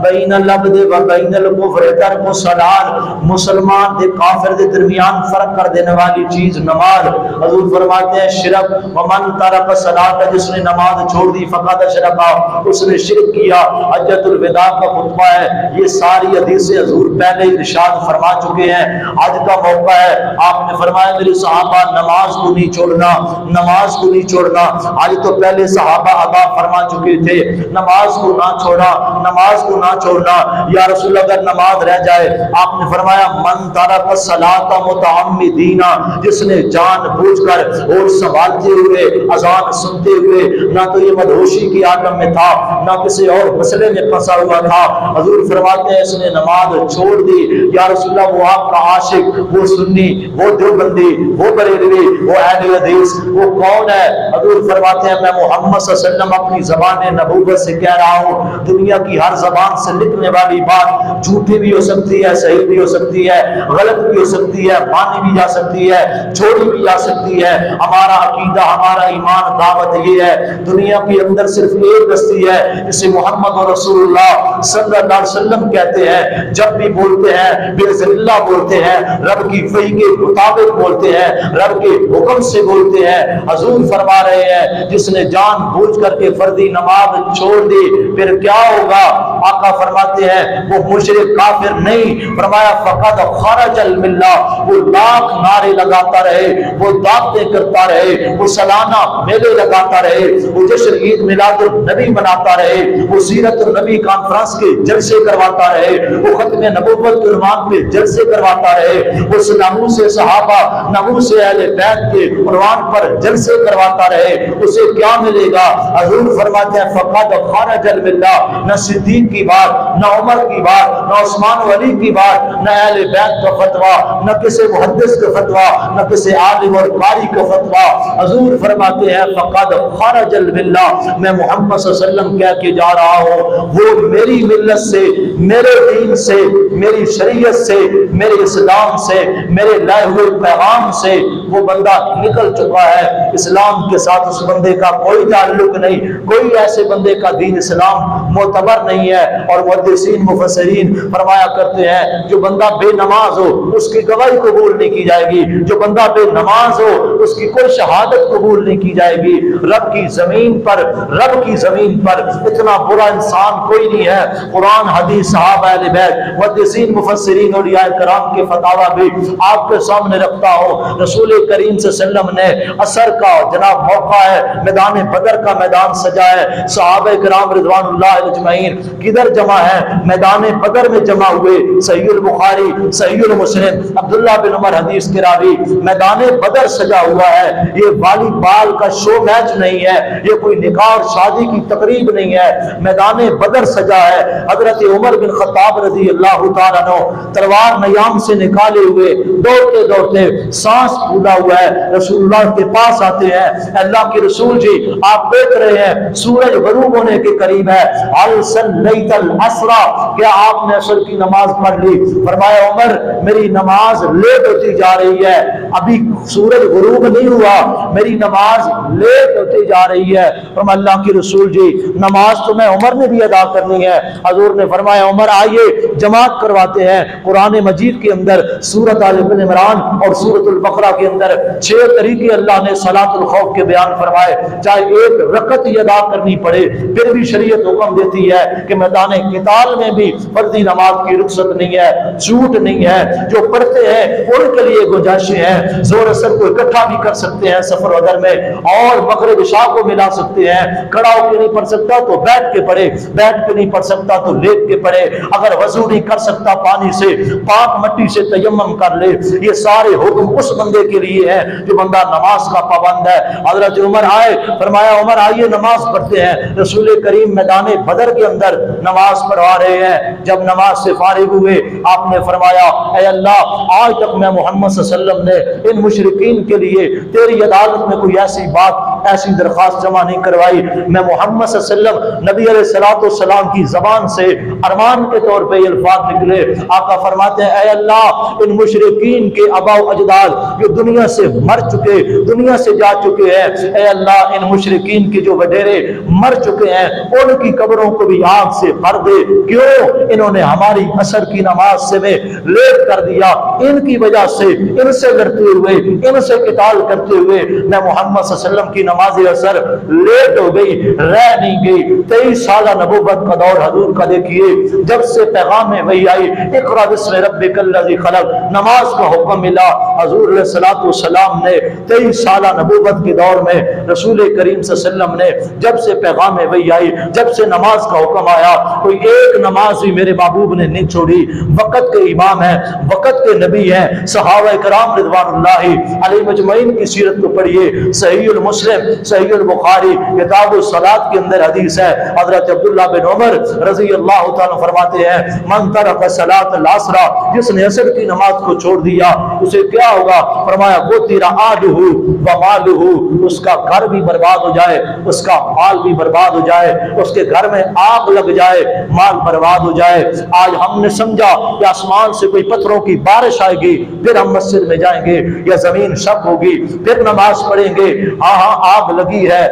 बैनल अब्द व बैनल कुफ्र तरकु सलात, मुसलमान ते काफिर के दरमियान फर्क कर देने वाली चीज नमाज। हजूर फरमाते हैं शिरक व मन तरक सलात, जिसने नमाज छोड़ दी फकद अशरका, उसने शिरक किया। हज्जतुल विदा का खुतबा है, ये सारी हदीसें हजूर पहले ही इरशाद फरमा चुके हैं। आज का मौका है, आपने फरमाया मेरे सहाबा नमाज को नहीं छोड़ना, नमाज को नहीं छोड़ना। आज तो पहले सहाबा अदा फरमा चुके थे, नमाज को ना छोड़ा, नमाज को ना छोड़ना। या रसूल अगर नमाज रह जाए, आपने फरमाया मन तरक सलात मुतअम्मिदीना, जिसने जान बूझकर और संभालते हुए अजान सुनते हुए, ना तो ये मदहोशी की आदम में था ना किसी और मसले में फंसा हुआ था, हजूर फरमाते हैं इसने नमाज छोड़ दी। या रसूल वो आपका आशिक, वो सुन्नी, वो देवबंदी, वो बरेलवी, वो अहले हदीस, वो कौन है? हजूर फरमाते हैं मैं मोहम्मद सल्लल्लाहु अलैहि वसल्लम अपनी ज़बान नबूवत से कह रहा हूँ, दुनिया की हर जबान से निकलने वाली बात झूठी भी हो सकती है, सही भी हो सकती है, गलत भी हो सकती है, मानी भी जा सकती है, छोड़ी भी जा सकती है। हमारा अकीदा, हमारा ईमान, दावत ये है, दुनिया के अंदर सिर्फ एक हस्ती है जिसे मोहम्मद और रसूलुल्लाह सल्लल्लाहु अलैहि वसल्लम कहते हैं। जब भी बोलते हैं बिस्मिल्लाह बोलते हैं, रब की वही के मुताबिक बोलते हैं, रब के हुक्म से बोलते हैं। हजूर फरमा रहे हैं जिसने जान बूझ करके फर्दी नमाज छोड़ दी फिर क्या होगा? आका फरमाते हैं वो मुशरिक काफिर नहीं, फरमाया फकद खरजल मिल्ला, वो लाख नारे लगाता रहे, वो दावतें करता रहे, वो सालाना मेले लगाता रहे, वो जश्न ईद मिलादुल नबी मनाता रहे, वो सीरत नबी कॉन्फ्रेंस के जलसे करवाता रहे, वो खत्म नबूवत के उन्वान पे जलसे करवाता रहे, वो सलामू से सहाबा नबू से अहले बैत के उन्वान पर जलसे करवाता रहे, उसे क्या मिलेगा? हजूर फरमाते हैं फकद खरजल मिल्ला, न सिद्दीक की बात, न उमर की बात, न उस्मान वली की बात, न अहले बैत का फतवा, न किसी मुहद्दिस का फतवा, न किसी आलिम और कारी का फतवा। हजूर फरमाते हैं फकद खरजल मिल्ला, मैं मोहम्मद सल्लल्लाहु अलैहि वसल्लम कह के जा रहा हूँ, वो मेरी मिल्लत से, मेरे दीन से, मेरी शरीयत से, मेरे इस्लाम से, मेरे लाए हुए पैगाम से वो बंदा निकल चुका है। इस्लाम के साथ उस बंदे का कोई ताल्लुक नहीं, कोई ऐसे बंदे का दीन इस्लाम मोतबर नहीं है। और मुहद्दिसीन मुफस्सिरीन फरमाया करते हैं जो बंदा बेनमाज हो उसकी गवाही कबूल नहीं की जाएगी, जो बंदा बेनमाज हो उसकी कोई शहादत कबूल नहीं की जाएगी। रब की जमीन पर, रब की जमीन पर इतना बुरा इंसान कोई नहीं है। कुरान, हदीस, सहाबा, अहले बैत, मुहद्दिसीन मुफस्सिरीन और औलिया कराम के फतावा भी आपके सामने रखता हूँ। रसूल करीम सल्लल्लाहु अलैहि वसल्लम ने असर का जनाब मौका है, मैदान बदर का मैदान सजा है, सहाबा किराम रिज़वानुल्लाह अजमईन किधर जमा है? मैदान बदर में जमा हुए। सहीहुल बुखारी, सहीहुल मुस्लिम, अब्दुल्लाह बिन उमर हदीस के रावी। मैदान बदर सजा हुआ है, ये वॉलीबॉल का शो मैच नहीं है, ये कोई निकाह और शादी की तकरीब नहीं है, मैदान बदर सजा है। हजरत उमर बिन खत्ताब रज़ी अल्लाह तआला अन्हु तलवार नयाम से निकाले हुए दौड़ते दौड़ते सांस फूला हुआ है रसूलुल्लाह के पास आते हैं। अल्लाह के रसूल जी आप देख रहे हैं सूरज गरूब होने के करीब है। अल सल्लैतल असरा, क्या आपने असर की नमाज पढ़ ली? फरमाया उमर मेरी नमाज लेट होती जा रही है, अभी सूरज गुरूब नहीं हुआ, मेरी नमाज लेट होती जा रही है। फरमाया अल्लाह की रसूल जी नमाज तो मैं उमर ने भी अदा करनी है। हजूर ने फरमाया उमर आइए जमात करवाते हैं। कुरान मजीद के अंदर सूरत आल इमरान और सूरतुल बकरा के अंदर 6 तरीके अल्लाह ने सलातुल खौफ के बयान फरमाए। चाहे एक रकत ही अदा करनी पड़े फिर भी शरीयत हुक्म देती है कि मैदान किताल में भी फर्जी नमाज की रुखसत नहीं है, छूट नहीं है। जो पढ़ते हैं उनके लिए गुंजाइशें हैं, जोर असर को इकट्ठा भी कर सकते हैं सफर वदर में और मगरिब इशा को मिला सकते हैं। खड़ा होकर नहीं पढ़ सकता तो बैठ के पढ़े, बैठ के नहीं पढ़ सकता तो लेट के पढ़े। अगर वजू नहीं कर सकता पानी से पाक मट्टी से तयम्मुम कर ले। ये सारे हुक्म उस बंदे के लिए है जो बंदा नमाज का पाबंद है। हजरत उमर आए, फरमाया उमर आइए नमाज पढ़ते हैं। रसूल करीम मैदान बदर के अंदर नमाज पढ़वा रहे हैं। जब नमाज से फारिग हुए आपने फरमाया ऐ अल्लाह आज तक मैं मोहम्मद सल्लल्लाहु अलैहि वसल्लम ने इन मुशरिकीन के लिए तेरी अदालत में कोई ऐसी बात ऐसी दरखास्त जमा नहीं करवाई। मैं मोहम्मद सल्लल्लाहु अलैहि वसल्लम नबी अलैहिस्सलाम की जबान से अरमान के तौर पे ये अल्फाज निकले। आका फरमाते हैं ऐ अल्लाह इन मुशरिकीन के आबाओ अजदाद जो दुनिया से मर चुके, दुनिया से जा चुके हैं, ऐ अल्लाह इन मुशरिकीन के जो वडेरे मर चुके हैं उनकी कब्रों को भी आग से भर दे। क्यों? इन्होंने हमारी असर की नमाज से में लेट कर दिया। इनकी वजह से इनसे लड़ते हुए इनसे किताल करते हुए मैं मोहम्मद सल्लल्लाहु अलैहि वसल्लम की नमाज असर लेट हो गई, रह नहीं गई। 23 साल नबुव्वत का दौर हजूर का देखिए, जब से पैगाम में वही आई इक़रा बिस्मि रब्बिकल लज़ी खलक़ नमाज का हुक्म मिला। हजूर अलैहिस्सलातु वस्सलाम ने 23 साल नबुव्वत के दौर में रसूल करीम सल्लल्लाहु अलैहि वसल्लम ने जब से पैगाम में वही आई, जब से नमाज का हुक्म आया कोई एक नमाज भी मेरे महबूब ने नहीं छोड़ी। वक़्त के इमाम है, वक़्त के नबी है। सहाबा किराम रिज़वानुल्लाहि अलैहिम अजमईन की सीरत को पढ़िए। सहीहुल मुस्लिम, सहीहुल बुखारी, किताबुस सलात के अंदर हदीस है। हजरत अब्दुल्लाह बिन उमर रज़ी अल्लाह तआला फरमाते हैं मन तरक सलातल असरा, जिसने असर की नमाज को छोड़ दिया उसे क्या होगा? फरमाया गुतिरा आलुहु व मालुहु, उसका घर भी बर्बाद हो जाए, उसका माल भी बर्बाद हो जाए, उसके घर में आग लग जाए, माल बर्बाद हो जाए। आज हमने समझा कि आसमान से कोई पत्थरों की बारिश आएगी फिर हम मस्जिद में जाएंगे या जमीन शक होगी फिर नमाज पढ़ेंगे। आग लगी है,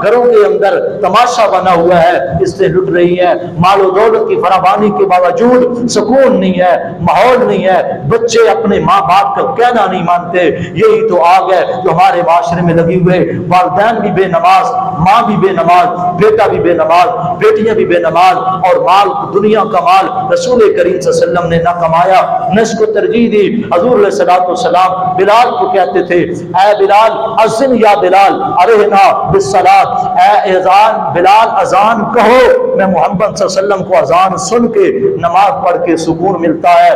घरों के अंदर तमाशा बना हुआ है, इससे लुट रही है। मालो दौलत की फरावानी के बावजूद सुकून नहीं है, माहौल नहीं है, बच्चे अपने माँ बाप का कहना नहीं मानते। यही तो आग है जो हमारे माशरे में लगी हुए। वालिदैन भी बेनमाज, माँ भी बेनमाज, बेटा भी बेनमाज, बेटियां भी बेनमाज और माल दुनिया का माल रसूल करीम सल्लल्लाहु अलैहि वसल्लम ने ना कमाया न इसको तरजीह दी। हजूर अलैहिस्सलातु वस्सलाम बिलाल को कहते थे ऐ बिलाल अज़िन या बिलाल अरहना बिस्सलात, ऐ अज़ान बिलाल अज़ान कहो। मैं मोहम्मद सल्लल्लाहु अलैहि वसल्लम को अज़ान सुन के नमाज पढ़ के सुकून मिलता है।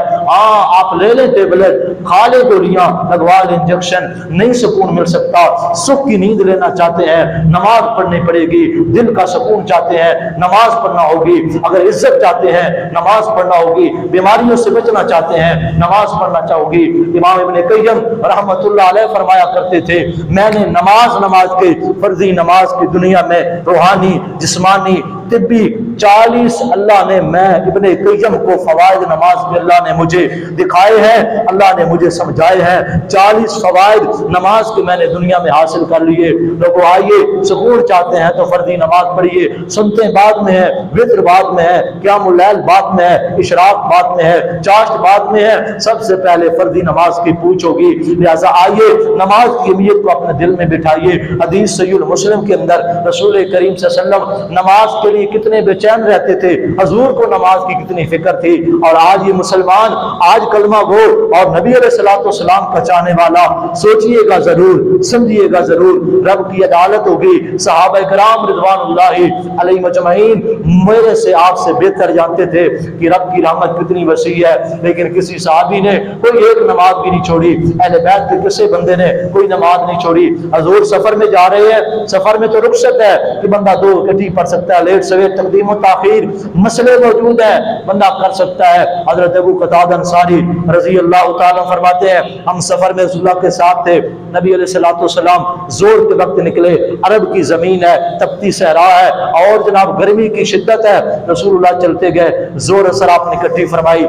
आप ले लें टेबलेट, खा ले गोलियां, लगवा लें इंजेक्शन, नहीं सुकून मिल सकता। सुख की नींद लेना चाहते हैं नमाज पढ़नी पड़ेगी। दिल का सुकून चाहते हैं नमाज पढ़ना होगी। अगर इज्जत चाहते हैं नमाज पढ़ना होगी। बीमारियों से बचना चाहते हैं नमाज पढ़ना चाहोगी। इमाम इब्ने क़य्यम रहमतुल्लाह अलैह फरमाया करते थे मैंने नमाज के फर्जी नमाज की दुनिया में रूहानी जिस्मानी तिब्बी 40 अल्लाह ने मैं इब्ने क़य्यम को फवाइद नमाज में अल्लाह ने मुझे दिखाए हैं, अल्लाह ने मुझे समझाए हैं। 40 फवाइद नमाज के मैंने दुनिया में हासिल कर लिए। लोगों आइए सुकून चाहते हैं तो फर्जी नमाज पढ़िए। सुनते बाद में है, वित्र बाद में है, क़यामुल लैल बाद में है, इशराक बाद में है, चाश्त बाद में है। सबसे पहले फर्जी नमाज की पूछ होगी। लिहाजा आइए नमाज की अहमियत को अपने दिल में बिठाइए। हदीस सहीहुल मुस्लिम के अंदर रसूल करीम सल्लल्लाहु अलैहि वसल्लम नमाज के लिए कितने बेचैन रहते थे, हजूर को नमाज की कितनी फिक्र थी। और आज ये मुसलमान आज कलमा गो और नबी अलैहिस्सलातु वस्सलाम का चाहने वाला, सोचिएगा जरूर, समझिएगा जरूर, रब की अदालत होगी। सहाबा किराम रिज़वानुल्लाहि अलैहिम अजमईन मेरे से आपसे बेहतर जानते थे कि रब की रहमत कितनी वसी है, लेकिन किसी सहाबी ने कोई एक नमाज भी नहीं छोड़ी। अहले बैत के किसी बंदे ने कोई नमाज नहीं छोड़ी। हजूर सफर में जा रहे हैं, सफर में तो रुखसत है कि बंदा 2 इकट्ठी पढ़ सकता है, लेट सवेर तकदीम व ताखीर मसले मौजूद है, बंदा कर सकता है। हजरत अबू कतादा अंसारी रजी अल्लाह तआला फरमाते हैं, हम सफर में रसूलुल्लाह के साथ थे, नबी अलैहिस्सलाम जोर के वक्त निकले, अरब की जमीन है, तपती सहरा है और जनाब गर्मी की शिद्दत है। रसूलुल्लाह चलते गए, जोर असर आपने इकट्ठी फरमाई,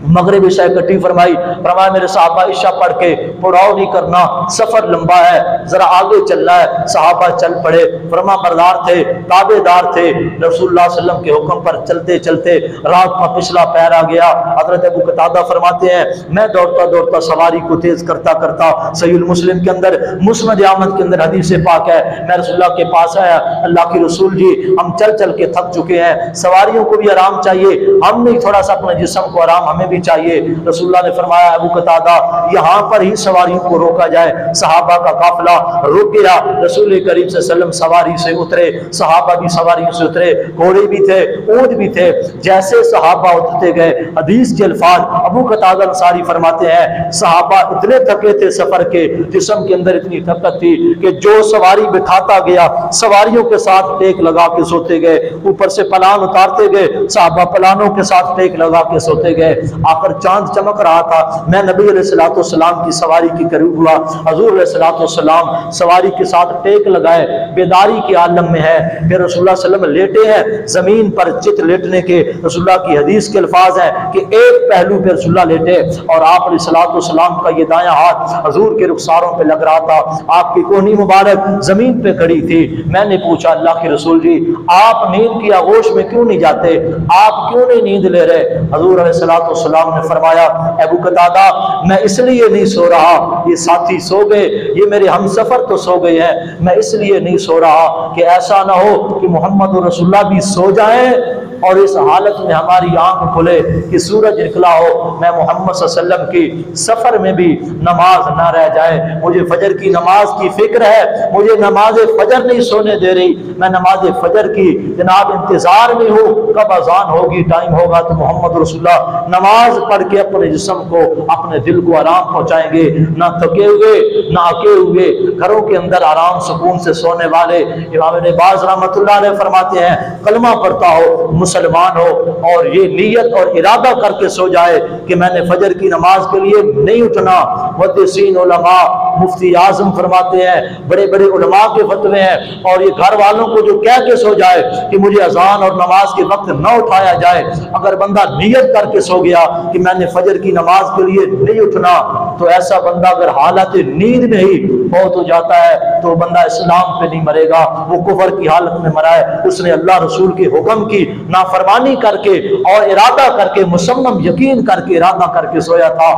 मगरिब इशा इकट्ठी फरमाई। फरमाया मेरे साहबा इशा पढ़ के पुराव नहीं करना, सफर लंबा है, जरा आगे चलना है। साहबा चल पड़े, फरमा बरदार थे, ताबेदार थे। रसूलुल्लाह सल्लल्लाहु अलैहि वसल्लम के हुक्म पर चलते चलते रात का पिछला पैर आ गया। हजरत अबू कतादा फरमाते हैं, मैं दौड़ता दौड़ता सवारी को तेज करता करता सहीह मुस्लिम के अंदर मुस्नद अहमद के अंदर हदीस पाक है, मैं रसूलुल्लाह के पास आया, अल्लाह के रसूल जी हम चल चल के थक चुके हैं, सवारियों को भी आराम चाहिए, हम नहीं थोड़ा सा अपने जिस्म को आराम हमें भी चाहिए। रसूलुल्लाह ने फरमाया अबू कतादा यहाँ पर ही सवारियों को रोका जाए। सहाबा का काफिला रुक गया, रसूल करीम सल्लल्लाहु अलैहि वसल्लम सवारी से उतरे, सहाबा भी सवारियों से उतरे, घोड़े भी थे, ऊंट भी थे। जैसे सहाबा उतरते गए, हदीस के अल्फाज अबू कतादा अंसारी फरमाते हैं, सहाबा इतने थके थे सफर के, जिस्म के अंदर इतनी ताकत थी कि जो सवारी बिठाता गया सवारियों के साथ टेक लगा के सोते गए, ऊपर से पलान उतारते गए, सहाबा पलानों के साथ टेक लगा के सोते गए। आखिर चांद चमक रहा था, मैं नबी अलैहिस्सलाम की सवारी के करीब हुआ। हुजूर अलैहिस्सलाम सवारी के साथ टेक लगाए, बेदारी के आलम में है। फिर रसूलुल्लाह सल्लल्लाहु अलैहि वसल्लम लेटे हैं, जमीन पर चित लेटने के रसूलुल्लाह की हदीस के अल्फाज हैं कि एक पहलू पे रसूलुल्लाह लेटे और आप अलैहिस्सलाम का ये दायां हाथ हुजूर के रुखसारों पे लग रहा था, आपकी कोहनी मुबारक जमीन पे खड़ी थी। मैंने पूछा अल्लाह के रसूल जी आप नींद की आगोश में क्यों नहीं जाते, आप क्यों नहीं नींद ले रहे? हुजूर अलैहिस्सलाम ने फरमाया अबू कतादा मैं इसलिए नहीं सो रहा, ये साथी सो गए, ये मेरे हम सफर तो सो गए हैं, मैं इसलिए नहीं सो रहा कि ऐसा ना हो कि मोहम्मद रसूलुल्लाह भी सो जाएं और इस हालत में हमारी आंख खुले कि सूरज निकला हो, मैं मोहम्मद सल्लल्लाहु अलैहि वसल्लम की सफर में भी नमाज ना रह जाए। मुझे फजर की नमाज की फिक्र है, मुझे नमाज फजर नहीं सोने दे रही, मैं नमाज फजर की जनाब इंतजार में हूँ, कब अजान होगी, टाइम होगा तो मोहम्मद रसूलुल्लाह नमाज पढ़ के अपने जिस्म को, अपने दिल को आराम पहुंचाएंगे। ना थके हुए ना अके हुए, घरों के अंदर आराम सुकून से सोने वाले। इमाम इब्न बाज़ रहमतुल्लाह अलैह फरमाते हैं कलमा पढ़ता हो, मुसलमान हो और ये नियत और इरादा करके सो जाए कि मैंने फजर की नमाज के लिए नहीं उठना। मुहद्दिसीन उलमा मुफ्ती आजम फरमाते हैं बड़े बड़े उलमा के फतवे हैं, और ये घर वालों को जो कह के सो जाए कि मुझे अजान और नमाज के वक्त न उठाया जाए, अगर बंदा नियत करके सो गया कि मैंने फजर की नमाज के लिए नहीं उठना, तो ऐसा बंदा अगर हालत नींद में ही मौत हो जाता है तो बंदा इस्लाम पे नहीं मरेगा, वो कुफर की हालत में मरा है। उसने अल्लाह रसूल के हुक्म की नाफरमानी करके और इरादा करके, मुसम्मम यकीन करके, इरादा करके सोया था।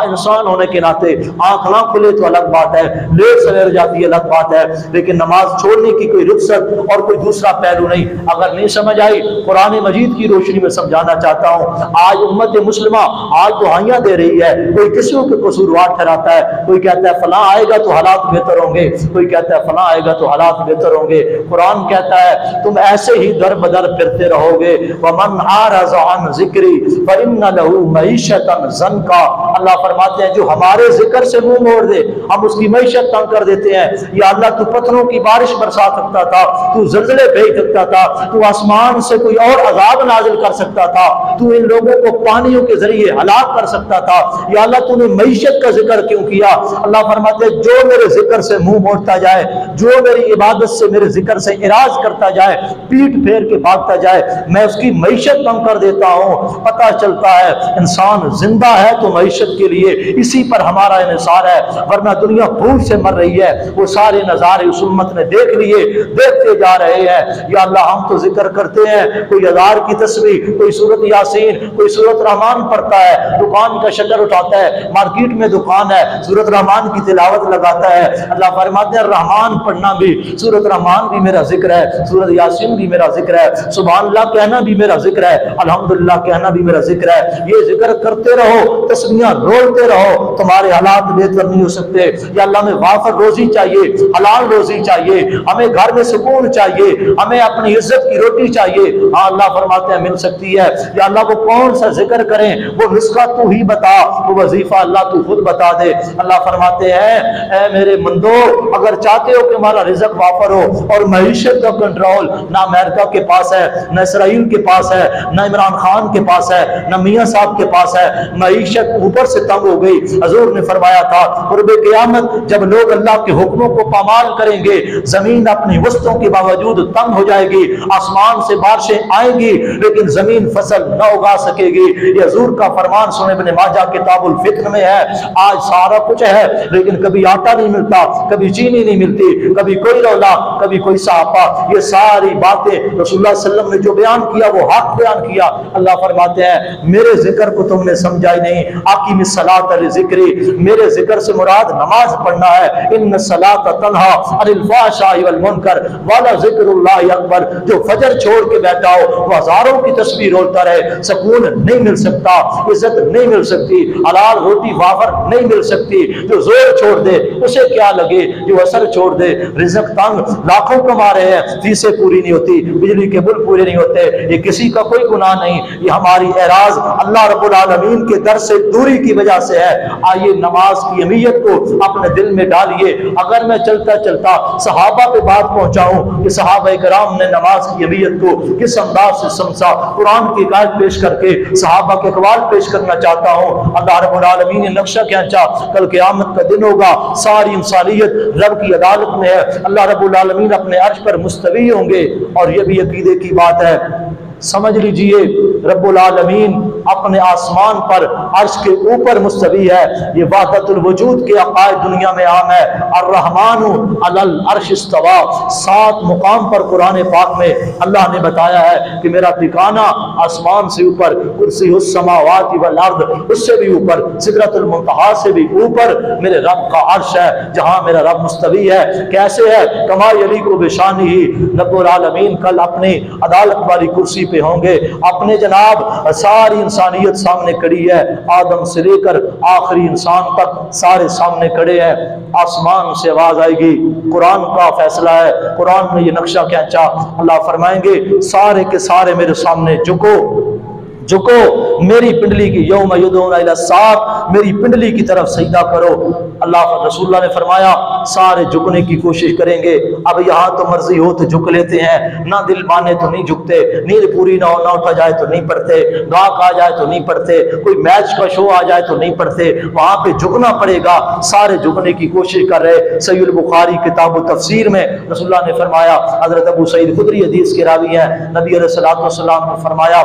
इंसान होने के नाते आंख ना खुले तो अलग बात है, लेट सवेर जाती है अलग बात है, लेकिन नमाज छोड़ने की कोई रुखसत और कोई दूसरा पहलू नहीं। अगर नहीं समझ आई, कुरान मजीद की रोशनी में समझाना चाहता हूँ। आज उम्मत मुस्लिमा आज दुआइयां दे रही है, कोई किसी को कसूरवार ठहराता है, कोई कहता है फलां आएगा तो हालात बेहतर होंगे, कोई कहता है फलां आएगा तो हालात बेहतर होंगे। कुरान कहता है तुम ऐसे ही दर बदर फिरते रहोगे। वमन आरज़ अन ज़िक्री फ़इन्न लहू मईशतन ज़न्का। अल्लाह फरमाते हैं जो हमारे जिक्र से मुंह मोड़ दे, हम उसकी मईशत तंग कर देते हैं। या अल्लाह तू पत्थरों की बारिश बरसा सकता था, तू ज़लज़ले भेज सकता था, तू आसमान से कोई और अज़ाब नाजिल कर सकता था, तू इन लोगों को पानियों के जरिए हलाक कर सकता था। या अल्लाह तूने मईशत का जिक्र क्यों किया? अल्लाह फरमाते हैं जो मेरे जिक्र से मुंह मोड़ता जाए, जो मेरी इबादत से, मेरे जिक्र से इराज करता जाए, पीठ फेर के भागता जाए, मैं उसकी मईशत कम कर देता हूँ। पता चलता है इंसान जिंदा है तो मईशत के लिए इसी पर हमारा इन्हिसार है, वरना दुनिया भूख से मर रही है। वो सारे नजारे उस उम्मत ने देख लिए, देखते जा रहे हैं। या अल्लाह हम तो जिक्र करते हैं, कोई हजार की तस्वीर, कोई सूरत यासीन, कोई सूरत रहमान पढ़ता है, दुकान का शटर उठाता है, मार्केट में दुकान है, सूरत रहमान की तिलावत लगाता है। अल्लाह फरमाते हैं रहमान पढ़ना भी, सूरत रहमान भी मेरा जिक्र है, सूरत यासीन भी मेरा जिक्र है, सुभान अल्लाह कहना भी मेरा जिक्र है, अल्हम्दुलिल्लाह कहना भी मेरा जिक्र है। ये जिक्र करते रहो, तस्बीहां रोलते रहो, तुम्हारे हालात बेहतर नहीं हो सकते। या अल्लाह में वाफर रोजी चाहिए, हलाल रोजी चाहिए, हमें घर में सुकून चाहिए, हमें अपनी इज्जत की रोटी चाहिए। हाँ अल्लाह फरमाते हैं मिल सकती है। या अल्लाह को कौन सा जिक्र करें, वो नुस्खा तू ही बता, वो वजीफा अल्लाह तू खुद बता दे। अल्लाह फरमाते हैं मेरे मंदो, अगर चाहते हो कि हमारा रिज़्क वाफर हो और मईशत का कंट्रोल ना अमेरिका के पास है, न इसराइल के पास है, न इमरान खान के पास है, न मियाँ साहब के पास है, मईशत ऊपर से तंग हो गई। हजूर ने फरमाया था कुर्बे क़यामत जब लोग अल्लाह के हुक्मों को पामाल करेंगे, जमीन अपनी वस्तुओं के बावजूद तंग हो जाएगी, आसमान से बारिशें आएंगी लेकिन जमीन फसल न उगा सकेगी। ये हजूर का फरमान सुने इब्न माजा किताबुल फिक्र में है। आज सारा कुछ है लेकिन कभी आटा नहीं मिलता, कभी चीनी नहीं मिलती, कभी कोई रौला, कभी कोई सापा। ये सारी बातें रसूलुल्लाह सल्लल्लाहु अलैहि वसल्लम ने जो बयान किया वो हक बयान किया। अल्लाह फरमाते हैं मेरे जिक्र को तुमने समझा ही नहीं। आकी सलात जिक्री, मेरे जिक्र से मुराद नमाज पढ़ना है। इन सलात तन्हा अनिल फ़ाहशाई वल मुनकर वाला ज़िक्रुल्लाह अकबर। जो फजर छोड़ के बैठा हो वो हजारों की तस्बीह रोता रहे, सुकून नहीं मिल सकता, इज्जत नहीं मिल सकती, हलाल रोटी वाफर नहीं मिल सकती। जो जोर छोड़ दे उसे क्या लगे, जो असर छोड़ दे। रिज़्क तंग, लाखों कमा रहे हैं, फीसें पूरी नहीं होती, बिजली के बिल पूरे नहीं होते। ये किसी का कोई गुनाह नहीं, ये हमारी एराज अल्लाह रब्बुल आलमीन के दर से दूरी की वजह से है। आइए नमाज की अहमियत को अपने दिल में डालिए। अगर मैं चलता चलता सहाबा पे बात पहुंचाऊं कि सहाबा इकराम ने नमाज की अहमियत को किस अंदाज से समझा, कुरान की आयत पेश करके सहाबा के अक़वाल पेश करना चाहता हूं। अल्लाह रब्बुल आलमीन ने नक्शा खींचा, कल क़यामत का दिन होगा, सारी इंसानियत रब की अदालत में है। अल्लाह रब्बुल आलमीन अपने अर्श पर मुस्तवी होंगे और यह भी अकीदे की बात है। समझ लीजिए रब्बुल आलमीन अपने आसमान पर अर्श के ऊपर मुस्तवी है। ये वाहदतुल वजूद के अकायद दुनिया में आम है। अर्रहमानु अलल अर्श इस्तवा, 7 मुकाम पर कुरान पाक में अल्लाह ने बताया है कि मेरा ठिकाना आसमान से ऊपर, कुर्सीउस समावाति वल अर्द, उससे भी ऊपर, सिदरतुल मुंतहा से भी ऊपर मेरे रब का अर्श है, जहां मेरा रब मुस्तवी है। कैसे है? कमा यलीकु बिशानिही, रब्बुल आलमीन कल अपनी अदालत वाली कुर्सी पे होंगे। अपने जनाब सारी इंसानियत सामने खड़ी है, आदम से लेकर आखिरी इंसान तक सारे सामने खड़े हैं। आसमान से आवाज आएगी, कुरान का फैसला है, कुरान में ये नक्शा खींचा। अल्लाह फरमाएंगे सारे के सारे मेरे सामने झुको, झुको, मेरी पिंडली की यौम युदऊना इला सात, मेरी पिंडली की तरफ सजदा करो। अल्लाह रसूलुल्लाह ने फरमाया सारे झुकने की कोशिश करेंगे। अब यहाँ तो मर्जी हो तो झुक लेते हैं, ना दिल माने तो नहीं झुकते, नींद पूरी ना हो, ना उठा जाए तो नहीं पढ़ते, गाहक आ जाए तो नहीं पढ़ते, कोई मैच का शो आ जाए तो नहीं पढ़ते, वहां पे झुकना पड़ेगा। सारे झुकने की कोशिश कर रहे। सहीह बुखारी किताब तफसीर में रसूलुल्लाह ने फरमाया, हजरत अबू सईद खुदरी हदीस के रावी हैं, नबी अलैहिस्सलातु वस्सलाम ने फरमाया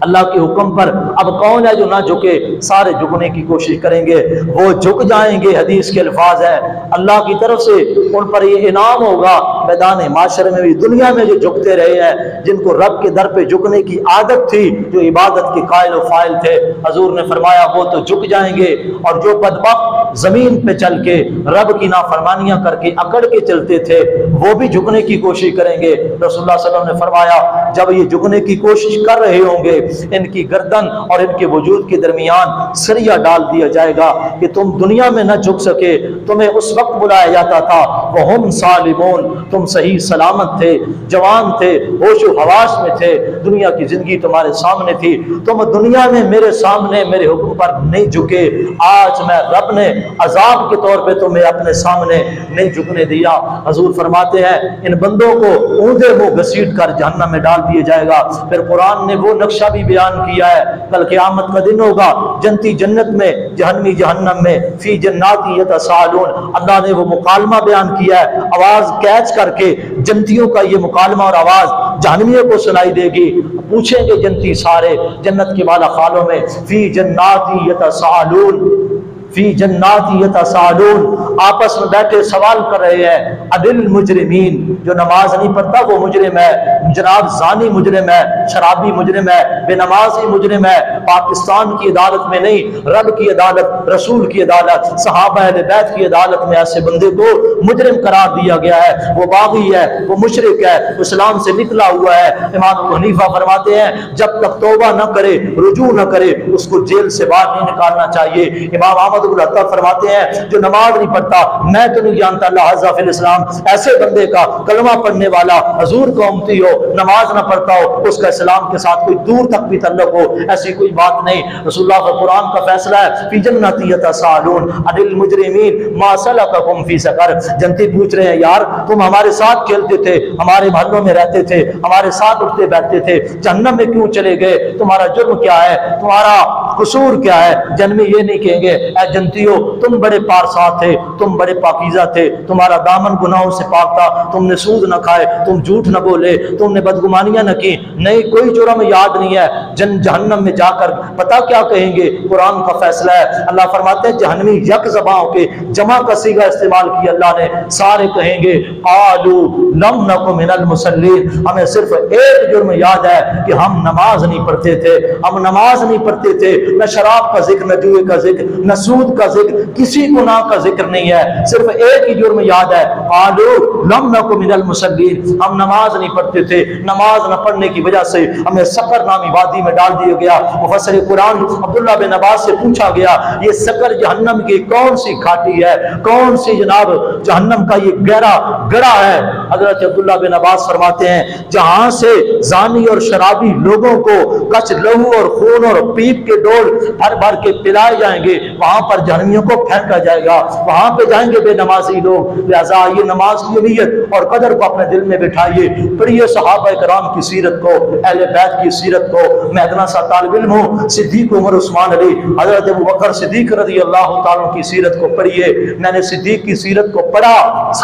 अल्लाह के हुक्म पर अब कौन है जो ना झुके? सारे झुकने की कोशिश करेंगे, वो झुक जाएंगे। हदीस के अल्फाज है अल्लाह की तरफ से उन पर ये इनाम होगा मैदान माशर में भी, दुनिया में जो झुकते रहे हैं, जिनको रब के दर पे झुकने की आदत थी, जो इबादत के कायल और फाइल थे, हजूर ने फरमाया वो तो झुक जाएंगे। और जो बदबख्त जमीन पे चल के रब की नाफरमानियां करके अकड़ के चलते थे, वो भी झुकने की कोशिश करेंगे। रसूलुल्लाह सल्लल्लाहु अलैहि वसल्लम ने फरमाया जब ये झुकने की कोशिश कर रहे होंगे, इनकी गर्दन और इनके वजूद के दरमियान सरिया डाल दिया जाएगा कि तुम दुनिया में न झुक सके। तुम्हें उस वक्त बुलाया जाता था वहुम सालिमून, तुम सही सलामत थे, जवान थे, होशो हवास में थे, दुनिया की जिंदगी तुम्हारे सामने थी, तुम दुनिया में मेरे सामने मेरे हुक्म पर नहीं झुके। आज मैं रब ने अजाब के तौर पे तुम्हें अपने सामने नहीं झुकने दिया। हजूर फरमाते हैं इन बंदों को ऊंधे मुंह घसीट कर जहन्नम में डाल दिया जाएगा। फिर कुरान ने वो नक्शा भी बयान किया है, कल क़यामत का दिन होगा, जन्नती जन्नत में, जहन्नमी जहन्नम में, फी जन्नाती यतसालून। अल्लाह ने वो मुकालमा बयान किया है, आवाज कैच करके जन्नतियों का ये मुकालमा और आवाज जहन्नमियों को सुनाई देगी। पूछेंगे जन्नती सारे जन्नत के बाला खालों में, फी जन्नाती यतसालून, फी जन्नाती यतसालून, आपस में बैठे सवाल कर रहे हैं, अदिल मुजरिमीन, जो नमाज नहीं पढ़ता वो मुजरिम है, जनाब जानी मुजरिम है, शराबी मुजरिम है, बेनमाजी मुजरिम है। पाकिस्तान की अदालत में नहीं, रब की अदालत, रसूल की अदालत, सहाबा अहले बैत की अदालत में ऐसे बंदे को मुजरिम करार दिया गया है। वो बागी है, वो मुशरिक है, इस्लाम से निकला हुआ है। इमाम अबू हनीफा फरमाते हैं जब तक तौबा न करे, रुजू न करे, उसको जेल से बाहर नहीं निकालना चाहिए। इमाम फरमाते हैं जो नमाज नहीं पढ़ता, मैं तो नहीं जानता अल्लाह अज़्ज़ा फिल इस्लाम वसल्लम ऐसे बंदे का कलमा पढ़ने वाला हजूर का उम्मती हो, नमाज ना पढ़ता हो, उसका इस्लाम के साथ कोई दूर तक भी तल्लुक हो, ऐसी कोई बात नहीं। रसूलुल्लाह का कुरान का फैसला है, फी जन्नती यतसालून अनिल मुजरिमीन मा सलककुम फी सकर। जनती पूछ रहे हैं, यार तुम हमारे साथ खेलते थे, हमारे मोहल्लों में रहते थे, हमारे साथ उठते बैठते थे, जहन्नम में क्यों चले गए? तुम्हारा जुर्म क्या है? तुम्हारा कसूर क्या है? जन्मी ये नहीं कहेंगे, ऐ जनतियों तुम बड़े पारसा थे, तुम बड़े पाकीज़ा थे, तुम्हारा दामन गुनाहों से पाक था, तुमने सूद न खाए, तुम झूठ न बोले, तुमने बदगुमानियां न की, नहीं कोई जुर्म याद नहीं है। जहन्नम में जाकर पता क्या कहेंगे? कुरान का फैसला है, अल्लाह फरमाते हैं जहन्नमी यक ज़बां के जमा का सीगा इस्तेमाल किया अल्लाह ने, सारे कहेंगे कालू लम नकु मिनल मुसल्लीन, हमें सिर्फ एक जुर्म याद है कि हम नमाज नहीं पढ़ते थे, हम नमाज नहीं पढ़ते थे, न शराब का जिक्र, न जुए का जिक्र, न सूद का जिक्र, किसी गुनाह का जिक्र नहीं है, सिर्फ एक ही जुर्म याद है, कालू लम नकु मिनल मुसल्लीन, हम नमाज नहीं पढ़ते थे, नमाज न पढ़ने की वजह से हमें सकर नामी वादी में डाल दिया गया। मुफस्सिर कुरान अब्दुल्लाह बिन अब्बास से पूछा गया, ये सकर जहन्नम की कौन सी घाटी है, कौन सी जनाब जहन्नम का ये गहरा गड़ा है? हजरत अब्दुल्लाह बिन अब्बास फरमाते हैं, जहां से जानी और शराबी लोगों को कच लहू और खून और पीप के डोल भर भर के पिलाए जाएंगे, वहां पर जहन्नमियों को फेंका जाएगा, वहां पे जाएंगे बेनमाजी लोग। लिहाजा ये नमाज की नीयत और कदर को अपने दिल में बिठाइए, पढ़िए सहाबा कराम की सीरत को, अहले बैत की सीरत को। मैं इतना सा तालिब इल्म हूं, सिद्दीक उमर उस्मान अली, हजरत अबू बकर सिद्दीक रज़ी अल्लाह तआला की सीरत को पढ़िए। मैंने सिद्दीक की सीरत को पढ़ा,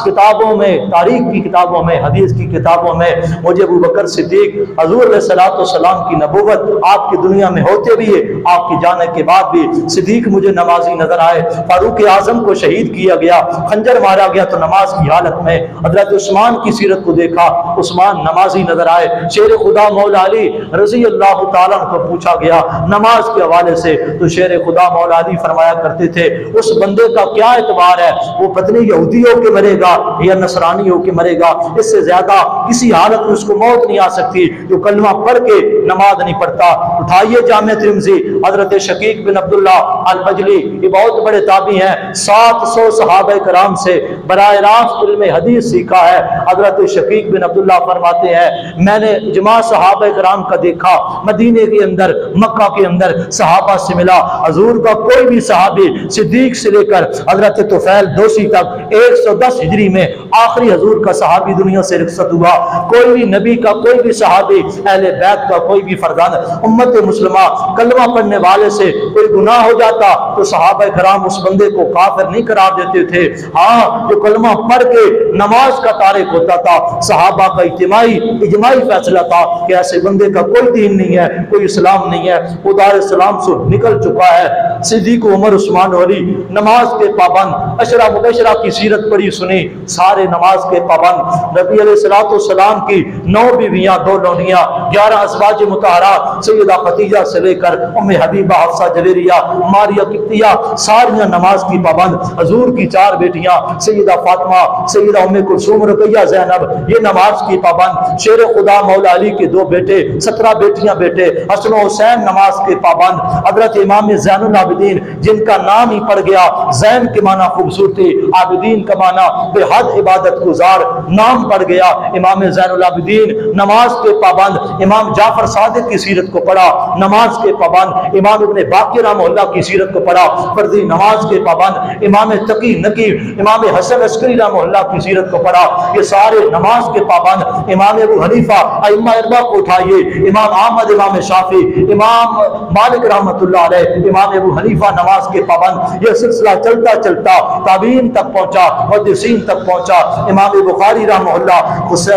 किताबों में, तारीख की किताबों में, हदीस की किताबों में मुझे अबू बकर सिद्दीक हुजूर अलैहिस्सलातु वस्सलाम की नबूवत आपकी दुनिया में होते भी है, आपके जाने के बाद भी सिद्दीक मुझे नमाजी नजर आए। फारूक आजम को शहीद किया गया, खंजर मारा गया तो नमाज की हालत में। हजरत उस्मान की सीरत को देखा, उस्मान नमाजी नजर आए। शेर खुदा मौला अली रज़ी अल्लाह तआला को पूछा गया नमाज के हवाले से, तो शेर खुदा मौला अली फरमाया करते थे, उस बंदे का क्या एतबार है, वो पत्नी यहूदी होकर मरेगा या नसरानी होकर मरेगा, इससे ज्यादा किसी हालत में उसको मौत नहीं आ सकती जो कलमा पढ़ के नमाज नहीं पढ़ता। उठाइए जामे तिरमिज़ी, हजरत शकीक बिन अब्दुल्लाह अल बजली, ये बहुत बड़े ताबी हैं, 700 सहाबा कराम से बराह रास्त इल्म हदीस सीखा है। हजरत शकीक बिन अब्दुल्लाह फरमाते हैं, मैंने इजमा सहाबा कराम का देखा, मदीने के अंदर, मक्का के अंदर सहाबा से मिला, हजूर का कोई भी सहाबी सिद्दीक से लेकर हजरत तुफैल दोसी तक 110 हिजरी में आखिरी हजूर का सहाबी दुनिया से रुखसत हुआ। कोई भी नबी का कोई भी सहाबी, अहले बैत का कोई भी फरजान उम्मत मुस्लिमा कलमा पढ़ने वाले से कोई गुनाह हो जाता तो सहाबा कराम उस बंदे को काफिर नहीं करार देते थे। हाँ, जो कलमा पढ़ के नमाज का तारिक होता था, सहाबा का इजमाई फैसला था कि ऐसे बंदे का कोई दीन नहीं है, कोई इस्लाम नहीं है, वो दार इस्लाम से निकल चुका है। सिद्दीक उमर उस्मान अली नमाज के पाबंद, अशरा मुबशरा की सीरत पढ़ी सुनी, सारे नमाज के पाबंद। नबी अलैहिस्सलातु वस्सलाम की 9 बीवियां, 2 लौनियां, 11 अज़वाज मुतहरात, सैयदा खदीजा से लेकर उम्मे हबीबा, हफ्सा जवेरिया, मारिया किप्तिया, सारियां नमाज की पाबंद। हजूर की 4 बेटियां, सैयदा फातिमा, सैयदा उम्मे कुलसूम, रुकैया, ज़ैनब, ये नमाज की पाबंद। शेर खुदा मौला अली के 2 बेटे, 17 बेटियां बेटे, हसन हुसैन नमाज के पाबंद। हजरत इमाम ज़ैनुल आबिदीन, जिनका नाम ही पड़ गया, ज़ैन के माना खूबसूरती, आबिदीन का माना बेहद इबादत गुजार, नाम पड़ गया इमाम ज़ैनुल आबिदीन, नमाज के पाबंद। इमाम जाफर सादिक की सीरत को पढ़ा, नमाज के पाबंद। इमाम इब्ने बाकिर रहमतुल्लाह की सीरत को पढ़ा, फर्जी नमाज के पाबंद। इमाम तकी नकी, इमाम हसन अस्करी रहमतुल्लाह की सीरत को पढ़ा, ये सारे नमाज के पाबंद। इमाम अबू हनीफा, अइम्मा अरबा को उठाइए, इमाम अहमद, इमाम शाफी, इमाम मालिक रहमतुल्लाह अलैह, इमाम अबू हनीफा नमाज के पाबंद। यह सिलसिला चलता चलता ताबीन तक पहुंचा, मुहद्दिसीन तक पहुंचा। इमाम बुखारी रहमतुल्लाह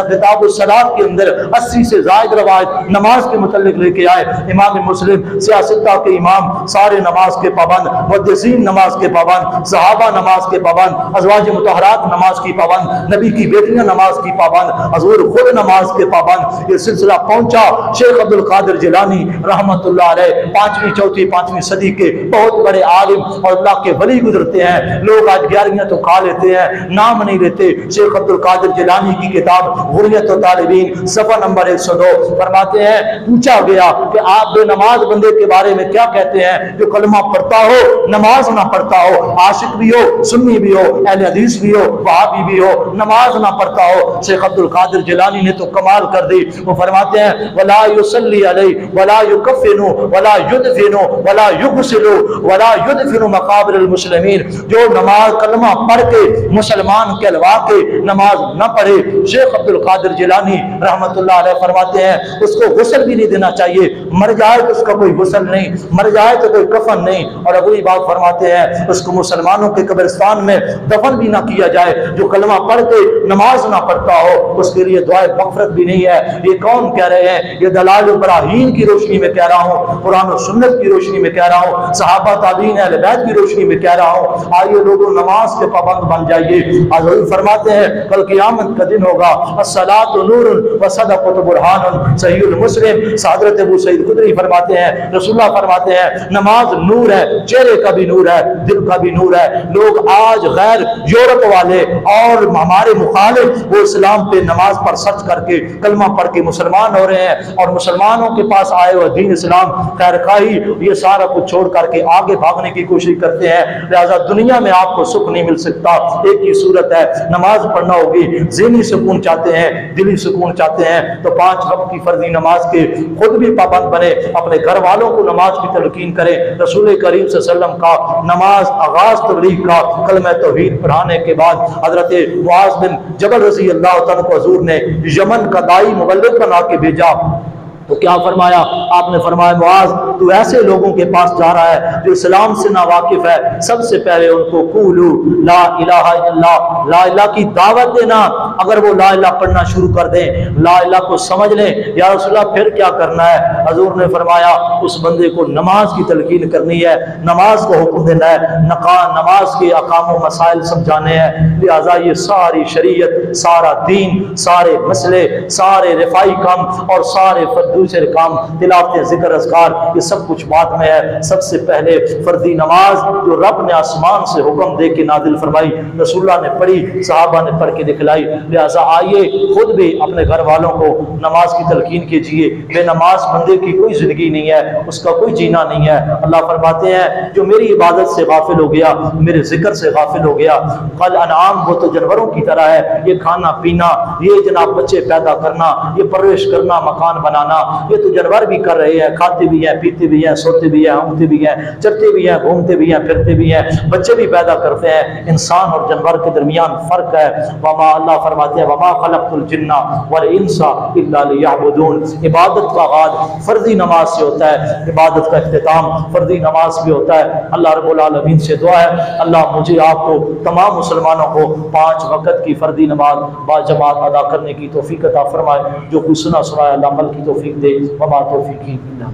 किताब सलात के अंदर 80 से ज़ायद रवायत नमाज के मुतल्लिक लेके आए। इमाम मुस्लिम सियासत के इमाम सारे नमाज के पाबंद, मुहद्दिसीन नमाज के पाबंद, सहाबा नमाज के पाबंद, अज़वाज मुतहरात नमाज की पाबंद, नबी की बेटियां नमाज की पाबंद, हजूर खुद नमाज के पाबंद। ये सिलसिला पहुंचा शेख अब्दुल कादिर जिलानी रहमतुल्लाह अलैह, 5वीं 4वीं 5वीं सदी के बहुत बड़े आलिम और अल्लाह के वली गुजरते हैं। लोग आज 11वियां तो खा लेते हैं, नाम नहीं लेते। शेख अब्दुल कादिर जिलानी की किताब गुनियत तालिबीन, सफ़ा नंबर 102, फरमाते हैं पूछा गया कि आप बेनमाज बंदे के बारे में क्या कहते हैं जो कलमा पढ़ता हो नमाज ना पढ़ता हो, आशिक भी हो, सुन्नी भी हो, अहले हदीस भी हो, वहाबी भी हो, नमाज ना पढ़ता हो। शेख अब्दुल कादिर जिलानी ने तो कमाल कर दी। वो फरमाते हैं वला युसल्ली अलैहि वला युकफ़िनु वला युदफिनु वला युगसिलु वला युदफिनु मकाबिरिल मुस्लिमीन, जो नमाज कलमा पढ़ के मुसलमान कहलवा के नमाज न पढ़े, शेख अब्दुल कादिर जिलानी रहमतुल्लाह अलैह फरमाते हैं उसको गुस्ल भी नहीं देना चाहिए, मर जाए तो उसका कोई गुस्ल नहीं, मर जाए तो कोई कफन नहीं। और अगली बात फरमाते हैं उसको मुसलमानों के कब्रिस्तान में दफन भी ना किया जाए, जो कलमा पढ़ के नमाज ना पढ़ता हो उसके लिए दुआए मग़फ़िरत भी नहीं है। ये कौन कह रहे हैं? ये दलाल इब्राहीम की रोशनी में कह रहा हूँ, कुरान और सुन्नत की रोशनी में कह रहा हूँ, सहाबा ताबीन अहले बैत की रोशनी में कह रहा हूँ। आइए लोगों नमाज के पाबंद बन जाइए। हज़रत फरमाते हैं कल क़यामत का दिन होगा, अस्सलातु नूरुन व सदक़तु बुरहानुन, सहीहुल मुस्लिम। हज़रत अबू सईद खुदरी फरमाते हैं रसूलुल्लाह फरमाते हैं नमाज नूर है, चेहरे का भी नूर है, दिल का भी नूर है। लोग आज गैर यूरोप वाले और हमारे मुखालिफ वो इस्लाम पे नमाज पर सर्च करके कलमा पढ़ के मुसलमान हो रहे हैं और मुसलमानों के पास आए हुए दीन इस्लाम खैरखाई ये सारा कुछ छोड़ करके आगे भागने की कोशिश करते हैं। लिहाजा दुनिया में आपको सुख नहीं मिल सकता, एक ही सूरत है, नमाज पढ़ना होगी। ज़हनी सुकून चाहते हैं, दिली सुकून चाहते हैं तो 5 वक्त की फर्जी नमाज के खुद भी पाबंद बने, अपने घर वालों को नमाज की तलकीन करें। रसूल करीम सल्लल्लाहु अलैहि वसल्लम का नमाज आगाज तबलीग का कलमा तौहीद पढ़ाने के बाद हजरत मुआज़ बिन जबल रज़ी अल्लाह तआला को हुज़ूर ने यमन का दाई मुबल्लिग बना के भेजा तो क्या फरमाया? आपने फरमाया मुआज़ तू ऐसे लोगों के पास जा रहा है जो इस्लाम से ना वाकिफ है, सबसे पहले उनको कूलू ला इलाहा इल्लल्लाह, ला इलाहा की दावत देना। अगर वो ला इलाहा पढ़ना शुरू कर दें, ला इलाहा को समझ लें, या रसूलल्लाह फिर क्या करना है? हजूर ने फरमाया उस बंदे को नमाज की तलकीन करनी है, नमाज को हुक्म देना है, नमाज के अकाम व मसाइल समझाने हैं। लिहाजा ये सारी शरीयत, सारा दीन, सारे मसले, सारे रिफाई काम और सारे दूसरे काम, तिलावत, जिक्र, अज़कार, ये सब कुछ बाद में है। सबसे पहले फर्जी नमाज जो रब ने आसमान से हुक्म दे के नादिल फरमाई, रसूलुल्लाह ने पढ़ी, सहाबा ने पढ़ के दिखलाई। लिहाजा आइए खुद भी अपने घर वालों को नमाज की तलकीन कीजिए। बेनमाज बंदे की कोई जिंदगी नहीं है, उसका कोई जीना नहीं है। अल्लाह फरमाते हैं जो मेरी इबादत से गाफिल हो गया, मेरे जिक्र से गाफिल हो गया, कल अनाम वो तो जानवरों की तरह है। ये खाना पीना, ये जनाब बच्चे पैदा करना, ये परवरिश करना, मकान बनाना, ये तो जानवर भी कर रहे हैं, खाते भी हैं, पीते भी हैं, सोते भी हैं, उठते भी हैं, चलते भी हैं, घूमते भी हैं, फिरते भी हैं, बच्चे भी पैदा करते हैं। इंसान और जानवर के दरमियान फर्क है। वमा, अल्लाह फरमाते हैं वमा खलक़तुल जिन्ना वल इंसा इल्ला लियअबुदून। इबादत का आगाज़ फर्जी नमाज से होता है, इबादत का इख्तिताम फर्जी नमाज भी होता है। अल्लाह रब्बुल आलमीन से दुआ है अल्लाह मुझे आपको तमाम मुसलमानों को 5 वक़्त की फर्जी नमाज बाजमात अदा करने की तौफीक अता फरमाए। जो कुछ सुना सुनाया अल्लाह अमल की तौफीक दे। वमा तौफीकी इल्ला